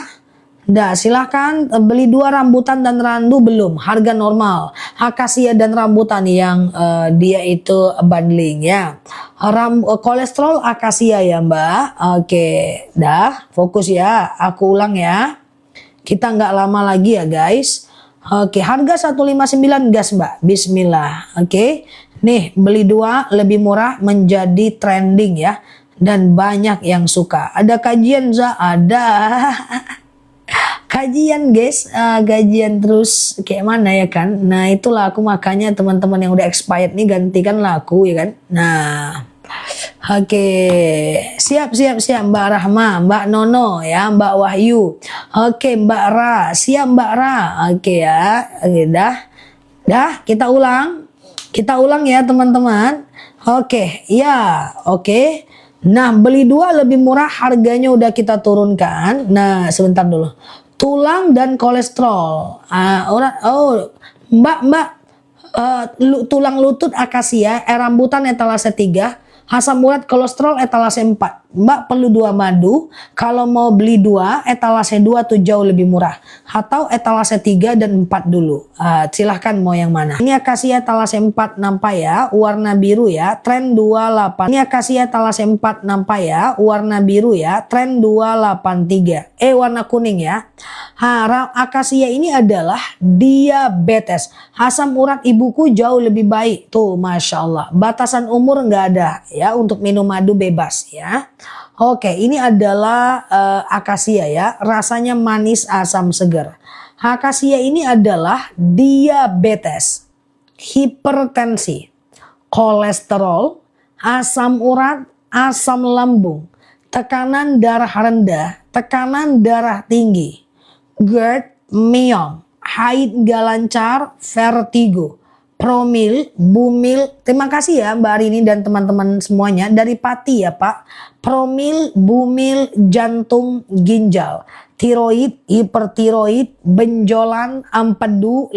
Dah, silahkan beli 2 rambutan dan randu belum? Harga normal. Akasia dan rambutan yang dia itu bundling ya. Kolesterol akasia ya Mbak. Oke, dah. Fokus ya. Aku ulang ya. Kita nggak lama lagi ya guys. Oke, harga 159 gas Mbak. Bismillah. Oke. Nih, beli 2 lebih murah menjadi trending ya. Dan banyak yang suka. Ada kajian Za? Ada. Kajian guys, gajian terus kayak mana ya kan. Nah itulah aku makanya teman-teman yang udah expired nih gantikan laku ya kan. Nah oke, siap Mbak Rahma, Mbak Nono ya, Mbak Wahyu. Oke Mbak Ra, siap Mbak Ra. Oke ya, oke dah kita ulang ya teman-teman. Oke ya, oke. Nah beli 2 lebih murah, harganya udah kita turunkan. Nah sebentar dulu. Tulang dan kolesterol. Mbak, tulang lutut akasia, rambutan etalase 3, asam urat kolesterol etalase 4. Mbak perlu 2 madu. Kalau mau beli 2, etalase 2 tuh jauh lebih murah. Atau etalase 3 dan 4 dulu. Silahkan mau yang mana. Ini akasia etalase 4 nampak ya, warna biru ya, tren 28. Ini akasia etalase 4 nampak ya, warna biru ya, tren 283. Warna kuning ya. Akasia ini adalah diabetes. Asam urat ibuku jauh lebih baik. Tuh Masya Allah. Batasan umur nggak ada ya untuk minum madu bebas ya. Oke, ini adalah akasia ya. Rasanya manis asam segar. Akasia ini adalah diabetes, hipertensi, kolesterol, asam urat, asam lambung, tekanan darah rendah, tekanan darah tinggi, GERD, myom, haid gak lancar, vertigo, promil, bumil. Terima kasih ya Mbak Arini dan teman-teman semuanya dari Pati ya Pak. Promil, bumil, jantung, ginjal, tiroid, hipertiroid, benjolan, empedu,